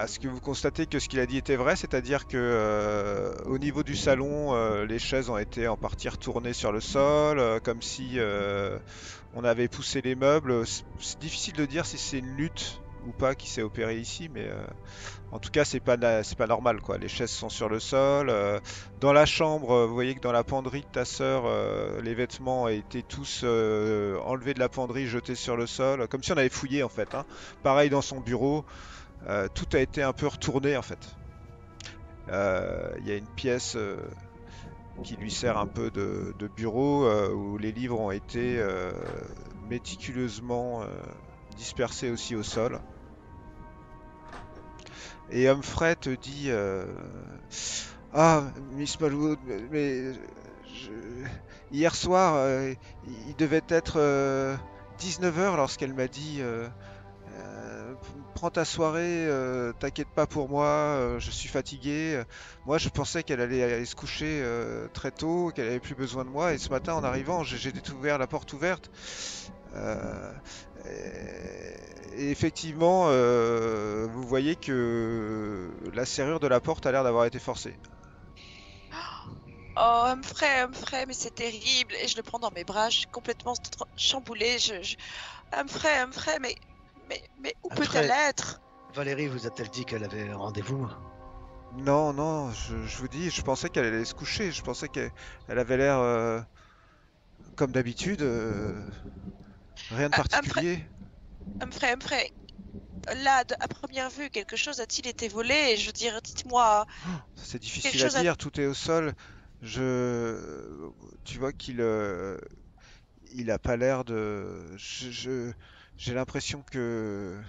ce que vous constatez que ce qu'il a dit était vrai, c'est-à-dire que au niveau du salon, les chaises ont été en partie retournées sur le sol, comme si on avait poussé les meubles. C'est difficile de dire si c'est une lutte ou pas qui s'est opérée ici, mais en tout cas, c'est pas normal, quoi. Les chaises sont sur le sol. Dans la chambre, vous voyez que dans la penderie de ta sœur, les vêtements étaient tous enlevés de la penderie, jetés sur le sol, comme si on avait fouillé en fait, hein. Pareil dans son bureau, tout a été un peu retourné en fait. Il y a une pièce qui lui sert un peu de bureau où les livres ont été méticuleusement dispersés aussi au sol. Et Humphrey te dit Ah, Miss Smallwood, mais hier soir, il devait être 19h lorsqu'elle m'a dit Prends ta soirée, t'inquiète pas pour moi, je suis fatigué. Moi, je pensais qu'elle allait aller se coucher très tôt, qu'elle avait plus besoin de moi. Et ce matin, en arrivant, j'ai découvert la porte ouverte. Et effectivement, vous voyez que la serrure de la porte a l'air d'avoir été forcée. Oh, Humphrey, mais c'est terrible. Et je le prends dans mes bras, je suis complètement chamboulée. Humphrey, mais où Humphrey. peut-elle être? Valérie vous a-t-elle dit qu'elle avait un rendez-vous? Non, non, je vous dis, je pensais qu'elle allait se coucher. Je pensais qu'elle avait l'air comme d'habitude, rien de Ah, Humphrey, particulier. Humphrey. Là, à première vue, quelque chose a-t-il été volé? Je veux dire, dites-moi, C'est quelque difficile à chose a... dire, tout est au sol. Tu vois il a pas l'air de. J'ai l'impression que.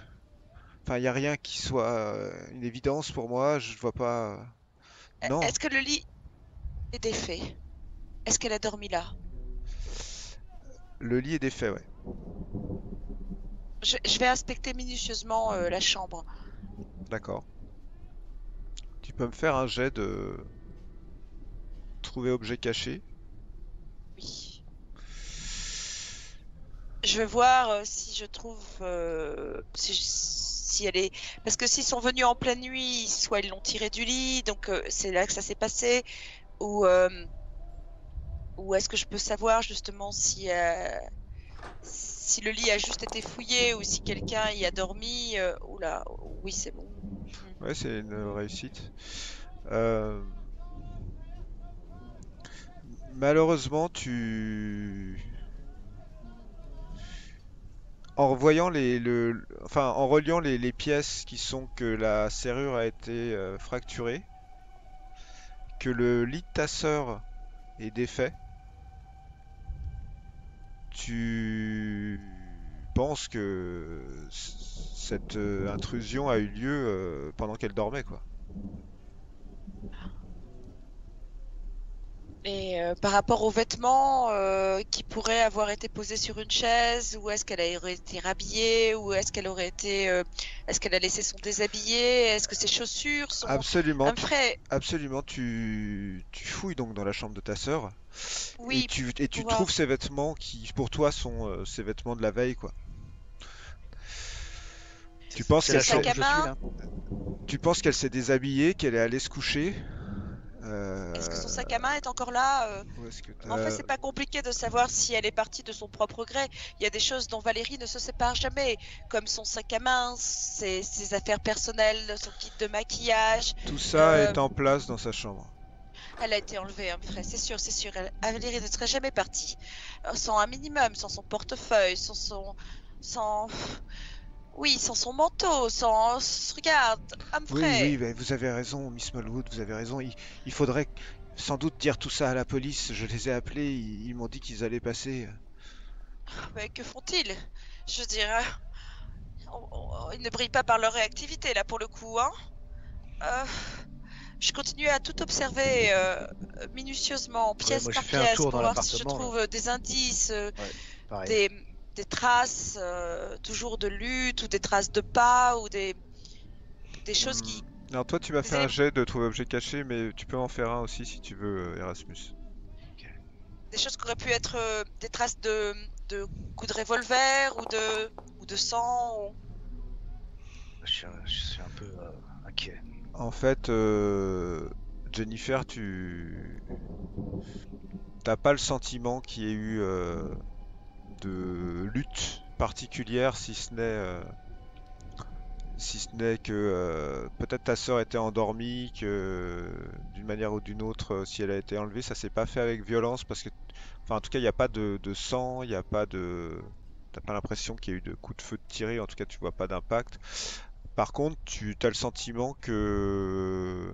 Enfin, il n'y a rien qui soit une évidence pour moi. Je vois pas. Non, Est-ce que le lit est défait? Est-ce qu'elle a dormi là? le lit est défait, ouais. Je vais inspecter minutieusement la chambre. D'accord. Tu peux me faire un jet de trouver objet caché. Oui. Je vais voir si je trouve si elle est, parce que s'ils sont venus en pleine nuit, soit ils l'ont tiré du lit, donc c'est là que ça s'est passé, ou est-ce que je peux savoir justement si le lit a juste été fouillé ou si quelqu'un y a dormi. Oula, oui, c'est bon. Ouais, c'est une réussite. Euh, Malheureusement, en voyant enfin, en reliant les pièces qui sont que la serrure a été fracturée, que le lit de ta sœur est défait, tu penses que cette intrusion a eu lieu pendant qu'elle dormait, quoi. Et par rapport aux vêtements qui pourraient avoir été posés sur une chaise, ou est-ce qu'elle aurait été rhabillée, ou est-ce qu'elle aurait été, est-ce qu'elle a laissé son déshabillé, est-ce que ses chaussures sont Absolument, Humphrey? tu fouilles donc dans la chambre de ta sœur Oui, et tu pour trouves voir. ces vêtements qui, pour toi, sont ces vêtements de la veille, quoi. Tu penses C'est Son la qu'elle sac chambre s'est, où à je suis main, là. tu penses qu'elle s'est déshabillée, qu'elle est allée se coucher. est-ce que son sac à main est encore là? Où est-ce que En fait, c'est pas compliqué de savoir si elle est partie de son propre gré. Il y a des choses dont Valérie ne se sépare jamais, comme son sac à main, ses affaires personnelles, son kit de maquillage. tout ça Euh, est en place dans sa chambre. Elle a été enlevée, Humphrey, c'est sûr, c'est sûr. Valérie ne serait jamais partie. Sans un minimum, sans son portefeuille, sans... Oui, sans son manteau, sans... Regarde, Oui, oui, Humphrey. mais vous avez raison, Miss Smallwood, vous avez raison. Il faudrait sans doute dire tout ça à la police. Je les ai appelés, ils m'ont dit qu'ils allaient passer. Mais que font-ils? Je veux dire, ils ne brillent pas par leur réactivité, là, pour le coup, hein. Euh, je continue à tout observer minutieusement, pièce moi, j'ai par fait un pièce, tour pour dans voir si je l'appartement, là. trouve des indices, Pareil. des traces, toujours de lutte, ou des traces de pas, ou des choses qui... Alors toi, tu m'as des fait un éléments- jet de trouver objet caché, mais tu peux en faire un aussi si tu veux, Erasmus. des choses qui auraient pu être des traces de coups de revolver, ou de sang, ou... Je suis un peu inquiet. En fait, Jennifer, tu t'as pas le sentiment qu'il y ait eu de lutte particulière, si ce n'est que peut-être ta sœur était endormie, que d'une manière ou d'une autre, si elle a été enlevée, ça s'est pas fait avec violence parce que, enfin, en tout cas, il n'y a pas de sang, il n'y a pas de, t'as pas l'impression qu'il y a eu de coups de feu tirés, en tout cas, tu vois pas d'impact. Par contre, tu as le sentiment que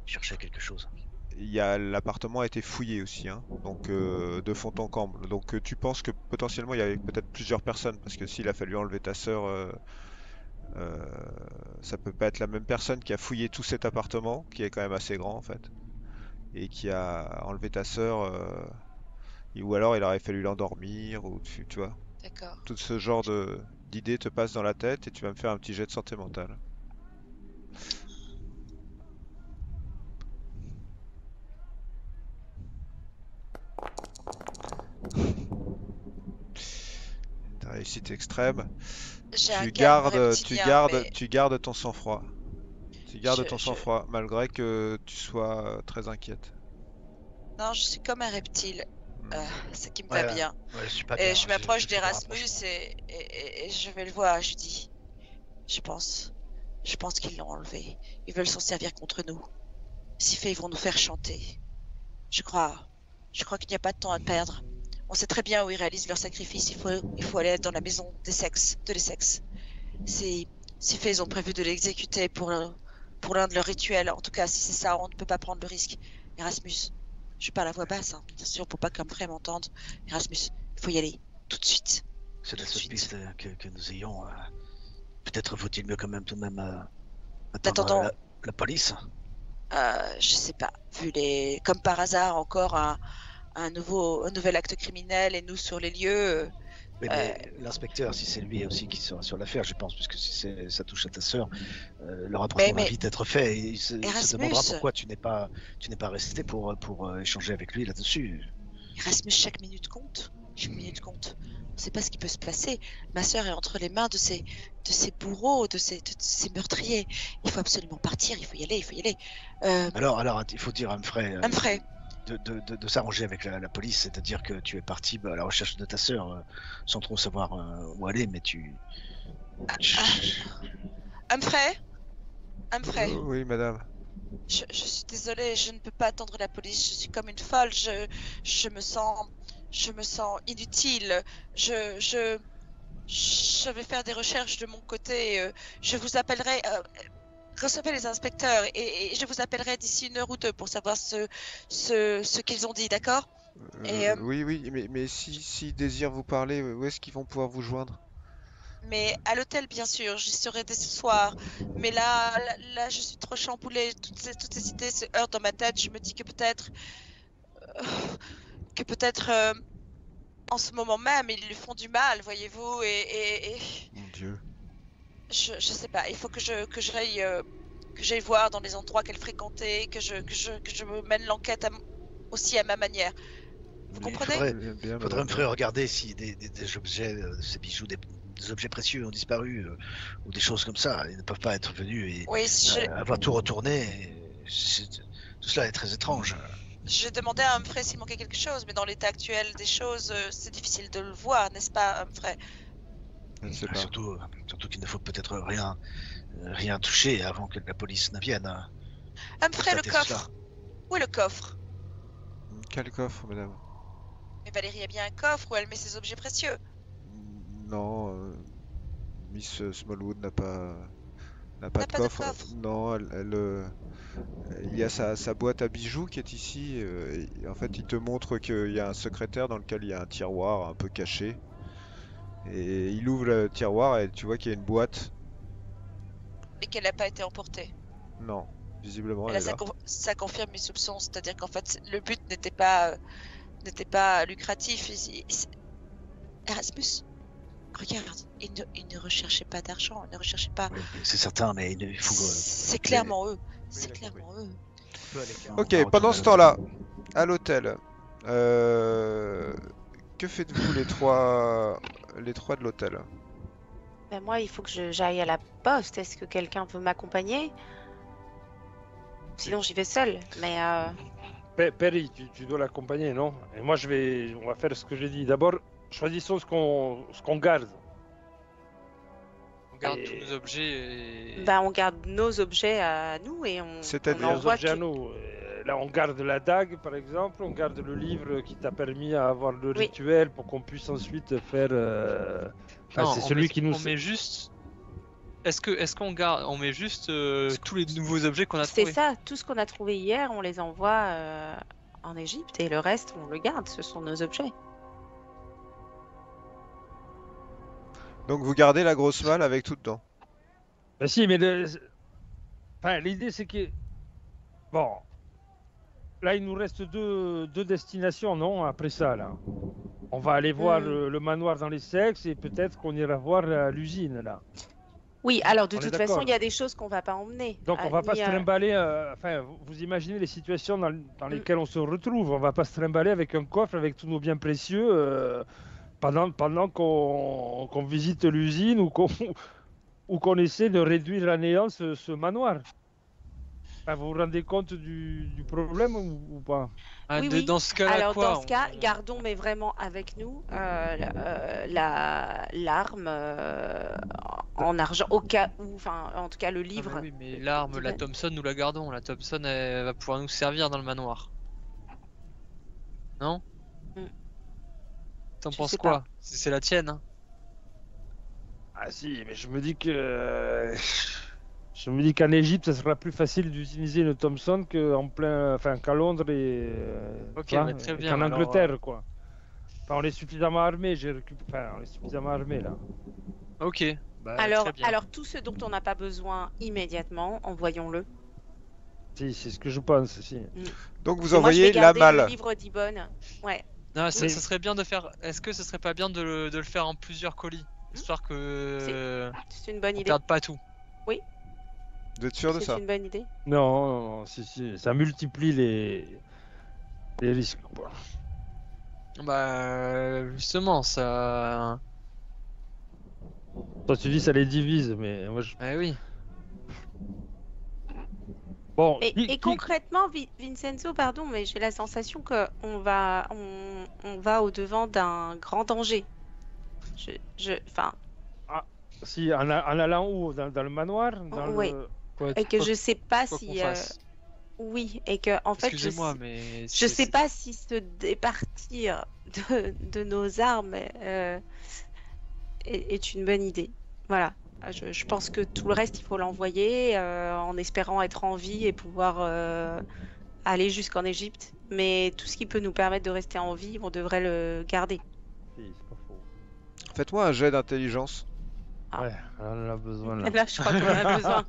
Je cherchais quelque chose. l'appartement a été fouillé aussi, hein, donc de fond en comble. Donc tu penses que potentiellement il y avait peut-être plusieurs personnes, parce que s'il a fallu enlever ta sœur, euh, ça peut pas être la même personne qui a fouillé tout cet appartement, qui est quand même assez grand en fait, et qui a enlevé ta sœur, ou alors il aurait fallu l'endormir, ou tu vois, D'accord. tout ce genre d'idées te passe dans la tête et tu vas me faire un petit jet de santé mentale. Une réussite extrême. J'ai un calme reptilien, mais Tu gardes ton sang-froid. Tu gardes ton je... sang-froid, malgré que tu sois très inquiète. Non, je suis comme un reptile. Ce qui me Ouais, va bien. Ouais, je suis pas Et bien. je m'approche je d'Erasmus me rapproche. et je vais le voir. Je dis, je pense qu'ils l'ont enlevé. Ils veulent s'en servir contre nous. Si fait, ils vont nous faire chanter. Je crois qu'il n'y a pas de temps à perdre. On sait très bien où ils réalisent leur sacrifice. Il faut aller dans la maison des sexes, de les sexes. Si fait, ils ont prévu de l'exécuter pour l'un de leurs rituels. En tout cas, si c'est ça, on ne peut pas prendre le risque. Erasmus, je parle à voix basse, hein, bien sûr, pour pas qu'un frère m'entende. Erasmus, il faut y aller, tout de suite. C'est la Tout de seule suite. piste que nous ayons. Peut-être faut-il mieux quand même tout de même Attendons. attendre la police. Je sais pas, comme par hasard, encore un nouvel acte criminel et nous sur les lieux. Mais l'inspecteur, si c'est lui aussi qui sera sur l'affaire, je pense, puisque si ça touche à ta sœur, le rapprochement va vite être fait. Et il se demandera pourquoi tu n'es pas resté pour échanger avec lui là-dessus. Erasmus, chaque minute compte. Chaque minute compte. On ne sait pas ce qui peut se passer. Ma sœur est entre les mains de ces bourreaux, de ces meurtriers. Il faut absolument partir. Il faut y aller. Alors, il faut dire à Humphrey. Humphrey. De s'arranger avec la police, c'est-à-dire que tu es parti à la recherche de ta sœur sans trop savoir où aller, mais tu... Humphrey. Oui, madame. Je suis désolée, je ne peux pas attendre la police, je suis comme une folle, je me sens inutile, je vais faire des recherches de mon côté, je vous appellerai, recevez les inspecteurs et je vous appellerai d'ici 1 heure ou 2 pour savoir ce qu'ils ont dit, d'accord? Oui, mais s'ils désirent vous parler, où est-ce qu'ils vont pouvoir vous joindre? Mais à l'hôtel, bien sûr, j'y serai dès ce soir. Mais là, je suis trop chamboulée. Toutes ces idées se heurtent dans ma tête. Je me dis que peut-être, en ce moment même, ils lui font du mal, voyez-vous. Et Mon Dieu. je sais pas. Il faut que j'aille voir dans les endroits qu'elle fréquentait, que je me mène l'enquête aussi à ma manière. Vous comprenez? Il faudrait me regarder si des objets, ces bijoux, des objets précieux ont disparu ou des choses comme ça. Ils ne peuvent pas être venus et avoir tout retourné. Tout cela est très étrange. Je demandais à Humphrey s'il manquait quelque chose, mais dans l'état actuel des choses, c'est difficile de le voir, n'est-ce pas, Humphrey? Je ne sais pas. Surtout qu'il ne faut peut-être rien toucher avant que la police ne vienne. Humphrey, le coffre. Où est le coffre? Quel coffre, madame? Mais Valérie a bien un coffre où elle met ses objets précieux. Non, Miss Smallwood n'a pas de coffre. Non, il y a sa boîte à bijoux qui est ici. Et en fait, il te montre qu'il y a un secrétaire dans lequel il y a un tiroir un peu caché. Et il ouvre le tiroir et tu vois qu'il y a une boîte. Et qu'elle n'a pas été emportée. Non, visiblement elle là, est là. ça confirme mes soupçons, c'est-à-dire qu'en fait, le but n'était pas lucratif. Erasmus, regarde, il ne recherchait pas d'argent, il ne recherchait pas... Oui, c'est certain, mais il faut... C'est clairement eux. C'est clairement eux. Ok, pendant ce temps-là, à l'hôtel, que faites-vous les trois de l'hôtel? Ben moi, il faut que j'aille à la poste. Est-ce que quelqu'un veut m'accompagner? Sinon, j'y vais seule. Mais Perry, tu dois l'accompagner, non? Et moi, on va faire ce que j'ai dit. D'abord, choisissons ce qu'on garde. On garde tous nos objets et... on garde nos objets à nous et on C'est-à-dire nos objets à nous. Là, on garde la dague, par exemple. On garde le livre qui t'a permis à avoir le rituel pour qu'on puisse ensuite faire... Non, c'est celui qui nous... On met juste... Est-ce qu'on garde... On met juste tous les nouveaux objets qu'on a trouvés? C'est ça. Tout ce qu'on a trouvé hier, on les envoie en Égypte et le reste, on le garde. Ce sont nos objets. Donc vous gardez la grosse malle avec tout dedans? Ben si, mais l'idée c'est que... Bon... Là, il nous reste deux destinations, non? Après ça, là. On va aller voir le manoir dans les sexes et peut-être qu'on ira voir l'usine, là. Oui, alors de toute façon, il y a des choses qu'on va pas emmener. Donc on va pas se trimballer... vous imaginez les situations dans lesquelles on se retrouve. On va pas se trimballer avec un coffre avec tous nos biens précieux pendant qu'on visite l'usine ou qu'on essaie de réduire à néant ce manoir. Ah, vous vous rendez compte du problème ou pas? Ah, Oui, oui. dans ce cas-là, Alors, quoi dans ce cas, gardons mais vraiment avec nous l'arme en argent, au cas où, enfin, en tout cas, le Ah, mais livre. oui, mais l'arme, la d'Ivan. Thompson, nous la gardons. La Thompson, elle va pouvoir nous servir dans le manoir. Non? Hmm. T'en Je penses sais quoi? pas. C'est la tienne, hein? Ah si, mais je me dis que je me dis qu'en Égypte, ça sera plus facile d'utiliser une Thompson qu'à Londres Ok, tu vois, bah, très et bien. qu'en Alors, Angleterre, quoi. Enfin, on est suffisamment armé, on est suffisamment armé là. ok, bah, Alors, très bien. alors, tout ce dont on n'a pas besoin immédiatement, envoyons-le. Si, c'est ce que je pense, si. Donc vous Et moi, je vais envoyez la garder le malle. livre d'Ibon. Ouais. Non, ça Oui. serait bien de faire. Est-ce que ce serait pas bien de le faire en plusieurs colis? Histoire que. C'est une bonne On idée. perde pas tout. Vous êtes sûr de C'est ça? une bonne idée. Non, si, ça multiplie les risques, quoi. Bah, justement, ça. Toi, tu dis ça les divise, mais moi, Eh oui. Bon, Et concrètement, Vincenzo, pardon, mais j'ai la sensation que on va au-devant d'un grand danger. Enfin, si, en allant où? Dans le manoir? Oui. Quoi, et que quoi- je sais pas quoi qu'on si, fasse. oui, et que en fait, Excusez-moi, mais. je sais pas si se départir de nos armes est une bonne idée. Voilà. Je pense que tout le reste, il faut l'envoyer en espérant être en vie et pouvoir aller jusqu'en Égypte. Mais tout ce qui peut nous permettre de rester en vie, on devrait le garder. Si, c'est pas faux. Faites-moi un jet d'intelligence. Ah. Ouais, on en a besoin là. Là, je crois qu'on en a besoin.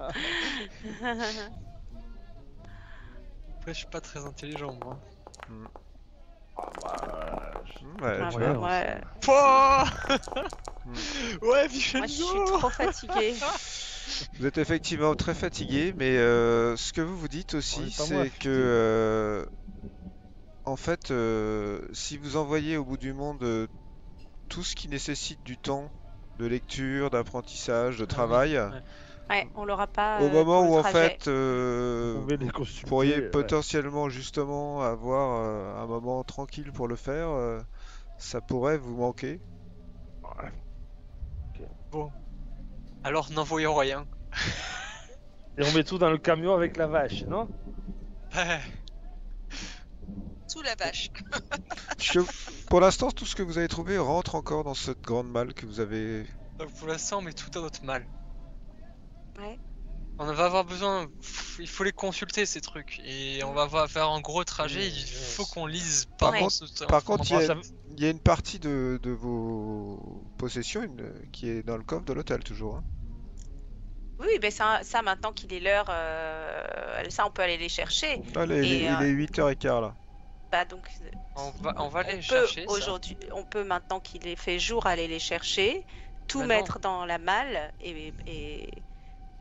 Après, je suis pas très intelligent, moi. Ouais, Ah, je ouais, vois. ouais. Pouah Moi, Ouais, je suis Vincenzo trop fatiguée. Vous êtes effectivement très fatigué, mais ce que vous vous dites On aussi, est pas moins c'est que en fait, si vous envoyez au bout du monde tout ce qui nécessite du temps de lecture, d'apprentissage, de travail, Ouais, on l'aura pas au moment pour le où en trajet. fait Vous pouvez les vous consulter, pourriez ouais. potentiellement justement avoir un moment tranquille pour le faire, ça pourrait vous manquer. Bon. Alors, n'envoyons rien. Et on met tout dans le camion avec la vache, non? Ouais. Sous la vache. Pour l'instant, tout ce que vous avez trouvé rentre encore dans cette grande malle que vous avez. Donc, pour l'instant, on met tout à notre mal. Ouais. On va avoir besoin. Il faut les consulter, ces trucs. Et on va faire un gros trajet. Il faut qu'on lise Par pendant contre- ce temps. Par contre, Bon, il y a une partie de vos possessions qui est dans le coffre de l'hôtel toujours, hein. Oui, ben ça maintenant qu'il est l'heure, ça on peut aller les chercher. Allez, il est 8h15 là. Bah donc On va aller peut chercher. Ça. aujourd'hui, on peut maintenant qu'il est fait jour aller les chercher, tout Maintenant. mettre dans la malle et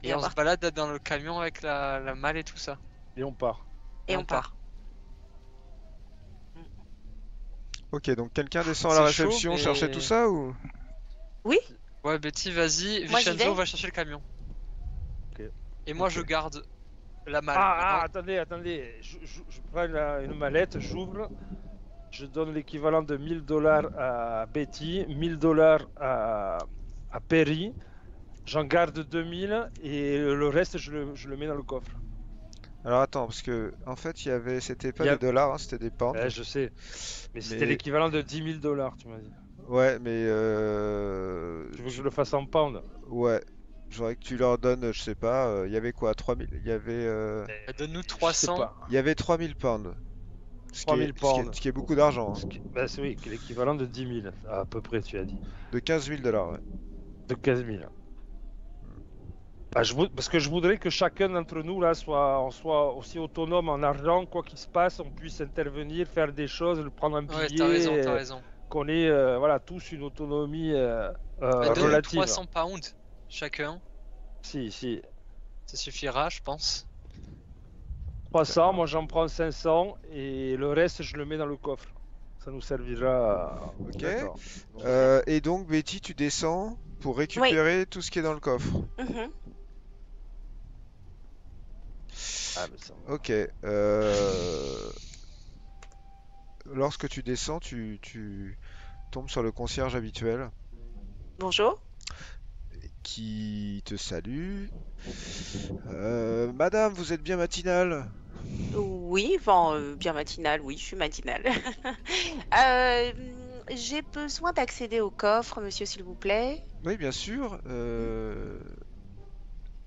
Et on avoir- se balade dans le camion avec la malle et tout ça. Et on part. et on part. Ok, donc quelqu'un descend à C'est la chaud, réception mais- chercher tout ça ou? Ouais, Betty, vas-y. Moi, j'y vais. Vincenzo va chercher le camion. Ok. Et moi, je garde la malle. Attendez. Je prends une mallette, j'ouvre. Je donne l'équivalent de $1000 à Betty, $1000 à Perry. J'en garde 2000 et le reste, je le mets dans le coffre. Alors attends, parce que en fait, c'était pas Il y a- des dollars, hein, c'était des pounds. Ouais, je sais. Mais c'était Mais- l'équivalent de $10 000, tu m'as dit. Ouais, mais Tu veux que je le fasse en pound? ouais, j'aurais que tu leur donnes, je sais pas, il y avait quoi, 3000, Donne-nous Je sais 300. pas. il y avait 3000 pounds. Ce qui 3000 est pounds. ce qui est beaucoup d'argent, hein. Bah, c'est oui, l'équivalent de 10 000, à peu près, tu as dit. De 15 000 dollars, ouais. De 15 000. Bah, parce que je voudrais que chacun d'entre nous là on soit aussi autonome en argent, quoi qu'il se passe, on puisse intervenir, faire des choses, prendre un Ouais, billet, t'as raison, t'as raison. qu'on ait voilà, tous une autonomie Bah, donne-nous relative. 300 pounds chacun. Si, Ça suffira, je pense. 300, moi j'en prends 500 et le reste je le mets dans le coffre. Ça nous servira. Ok. D'accord. Et donc, Betty, tu descends pour récupérer tout ce qui est dans le coffre. Mhm. Ah, mais ça... Ok. Lorsque tu descends, tu tombes sur le concierge habituel Bonjour. qui te salue. Madame, vous êtes bien matinale? Oui, bon, bien matinale, oui, je suis matinale. Euh, j'ai besoin d'accéder au coffre, monsieur, s'il vous plaît. Oui, bien sûr.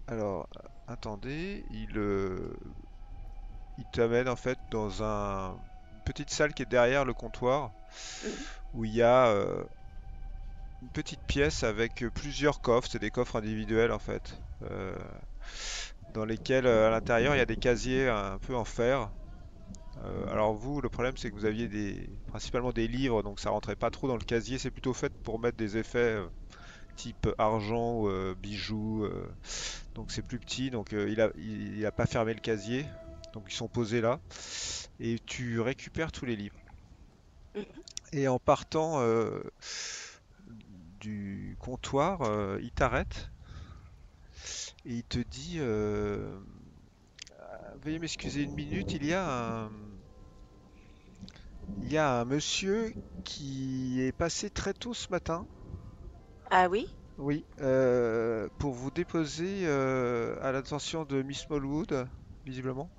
Alors, attendez, il t'amène en fait dans une petite salle qui est derrière le comptoir Mhm. où il y a une petite pièce avec plusieurs coffres. C'est des coffres individuels en fait, dans lesquels à l'intérieur il y a des casiers un peu en fer. Alors vous, le problème c'est que vous aviez principalement des livres, donc ça rentrait pas trop dans le casier. C'est plutôt fait pour mettre des effets type argent, ou, bijoux. Donc c'est plus petit, donc il a pas fermé le casier. Donc ils sont posés là. Et tu récupères tous les livres. Mhm. Et en partant du comptoir, il t'arrête et il te dit veuillez m'excuser une minute, il y a un monsieur qui est passé très tôt ce matin. Ah oui? Oui, pour vous déposer à l'attention de Miss Smallwood, visiblement,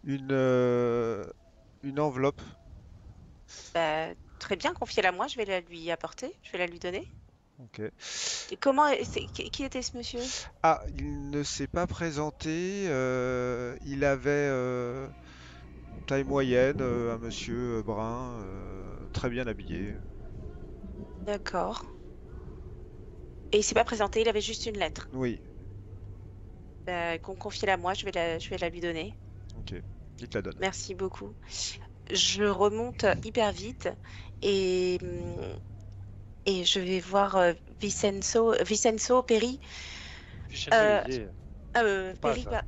une, euh, une enveloppe. Bah, très bien, confiez-la moi, je vais la lui apporter, je vais la lui donner. Ok. Et comment, qui était ce monsieur? Ah, il ne s'est pas présenté. Il avait taille moyenne, un monsieur brun, très bien habillé. D'accord. Et il s'est pas présenté, il avait juste une lettre. Oui, Bah, confiez-la moi, je vais la lui donner. ok. Il te la donne. Merci beaucoup. Je remonte hyper vite et, et je vais voir Vincenzo Perry. Vincenzo. Euh, Olivier, Perry, passe.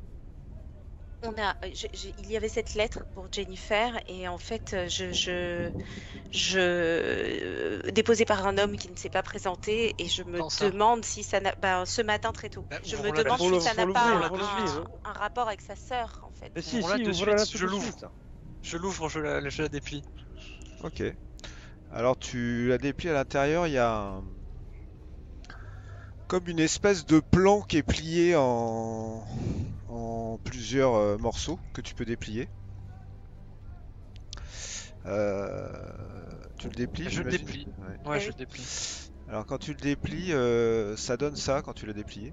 il y avait cette lettre pour Jennifer et en fait, déposée par un homme qui ne s'est pas présenté et je me Quand ça? demande si ça n'a, ben, ce matin très tôt. Bah, Je me ouvrons-la demande de si Faut ça n'a l'ouvrir, pas faut l'ouvrir. un rapport avec sa sœur en fait. Mais si, Ouvre-la si, de ouvre-la suite, tout je de l'ouvre. suite. Je l'ouvre, je la déplie. Ok. Alors tu la déplies à l'intérieur, il y a comme une espèce de plan qui est plié en plusieurs morceaux que tu peux déplier. Euh, Tu le déplies, Je le j'imagine? déplie. Ouais. Ouais, Eh je oui. le déplie. Alors quand tu le déplies, ça donne ça quand tu l'as déplié.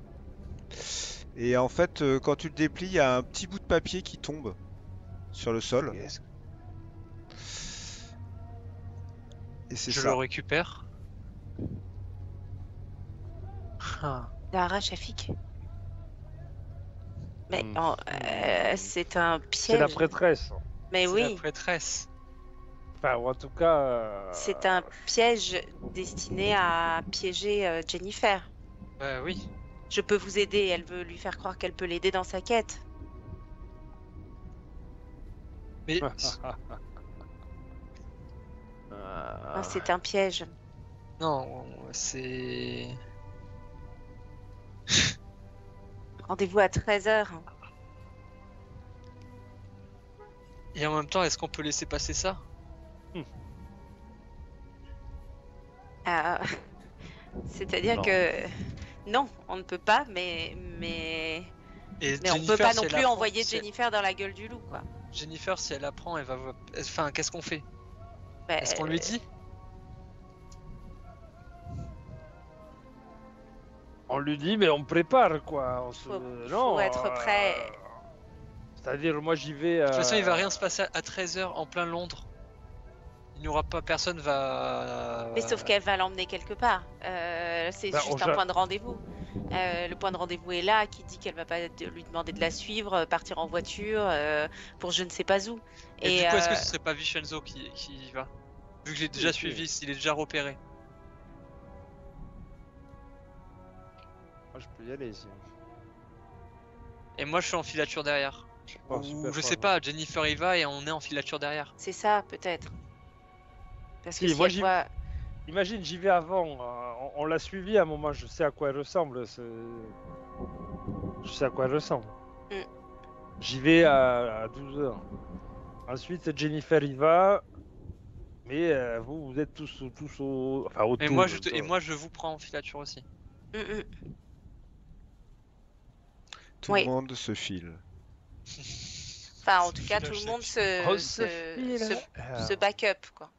Et en fait, quand tu le déplies, il y a un petit bout de papier qui tombe sur le sol. Et c'est Je ça. le récupère. Ah. Lara Shafik. Mais c'est un C'est la piège. prêtresse. Mais C'est la oui, prêtresse. Enfin, ou en tout cas. c'est un piège destiné à piéger Jennifer. Bah oui. Je peux vous aider, elle veut lui faire croire qu'elle peut l'aider dans sa quête. Mais Ah, c'est un piège. non, c'est... Rendez-vous à 13h. Et en même temps, est-ce qu'on peut laisser passer ça? C'est-à-dire Non. que non, on ne peut pas, mais Et on peut Jennifer, pas si non elle plus apprend- envoyer si- Jennifer dans la gueule du loup, quoi. Jennifer, si elle apprend, elle va... Enfin, qu'est-ce qu'on fait? Bah, Est-ce qu'on lui dit? On lui dit, mais on prépare quoi. Faut être prêt. C'est-à-dire, moi j'y vais. De toute façon, il va rien se passer à 13h en plein Londres. Il n'y aura pas... Personne va... Mais sauf qu'elle va l'emmener quelque part. C'est Bah, juste un point de rendez-vous. Le point de rendez-vous est là, qui dit qu'elle va pas lui demander de la suivre, partir en voiture pour je ne sais pas où. Et du coup, est-ce que ce serait pas Vincenzo qui y va? Vu que j'ai déjà Oui, suivi, oui. il est déjà repéré. Moi, je peux y aller ici. Et moi, je suis en filature derrière. Oh, Ou super je fort, sais pas, Jennifer y va et on est en filature derrière. C'est ça, peut-être. Parce que Si, si moi, elle j'y- voit... Imagine, j'y vais avant. On l'a suivi à un moment, je sais à quoi elle ressemble. Je sais à quoi elle ressemble. J'y vais à 12h. Ensuite, Jennifer y va. Mais vous êtes tous au. Enfin, autour. Et moi, je vous prends en filature aussi. Tout Oui. le monde se file. Enfin, en tout cas, tout le monde se file. back up, quoi.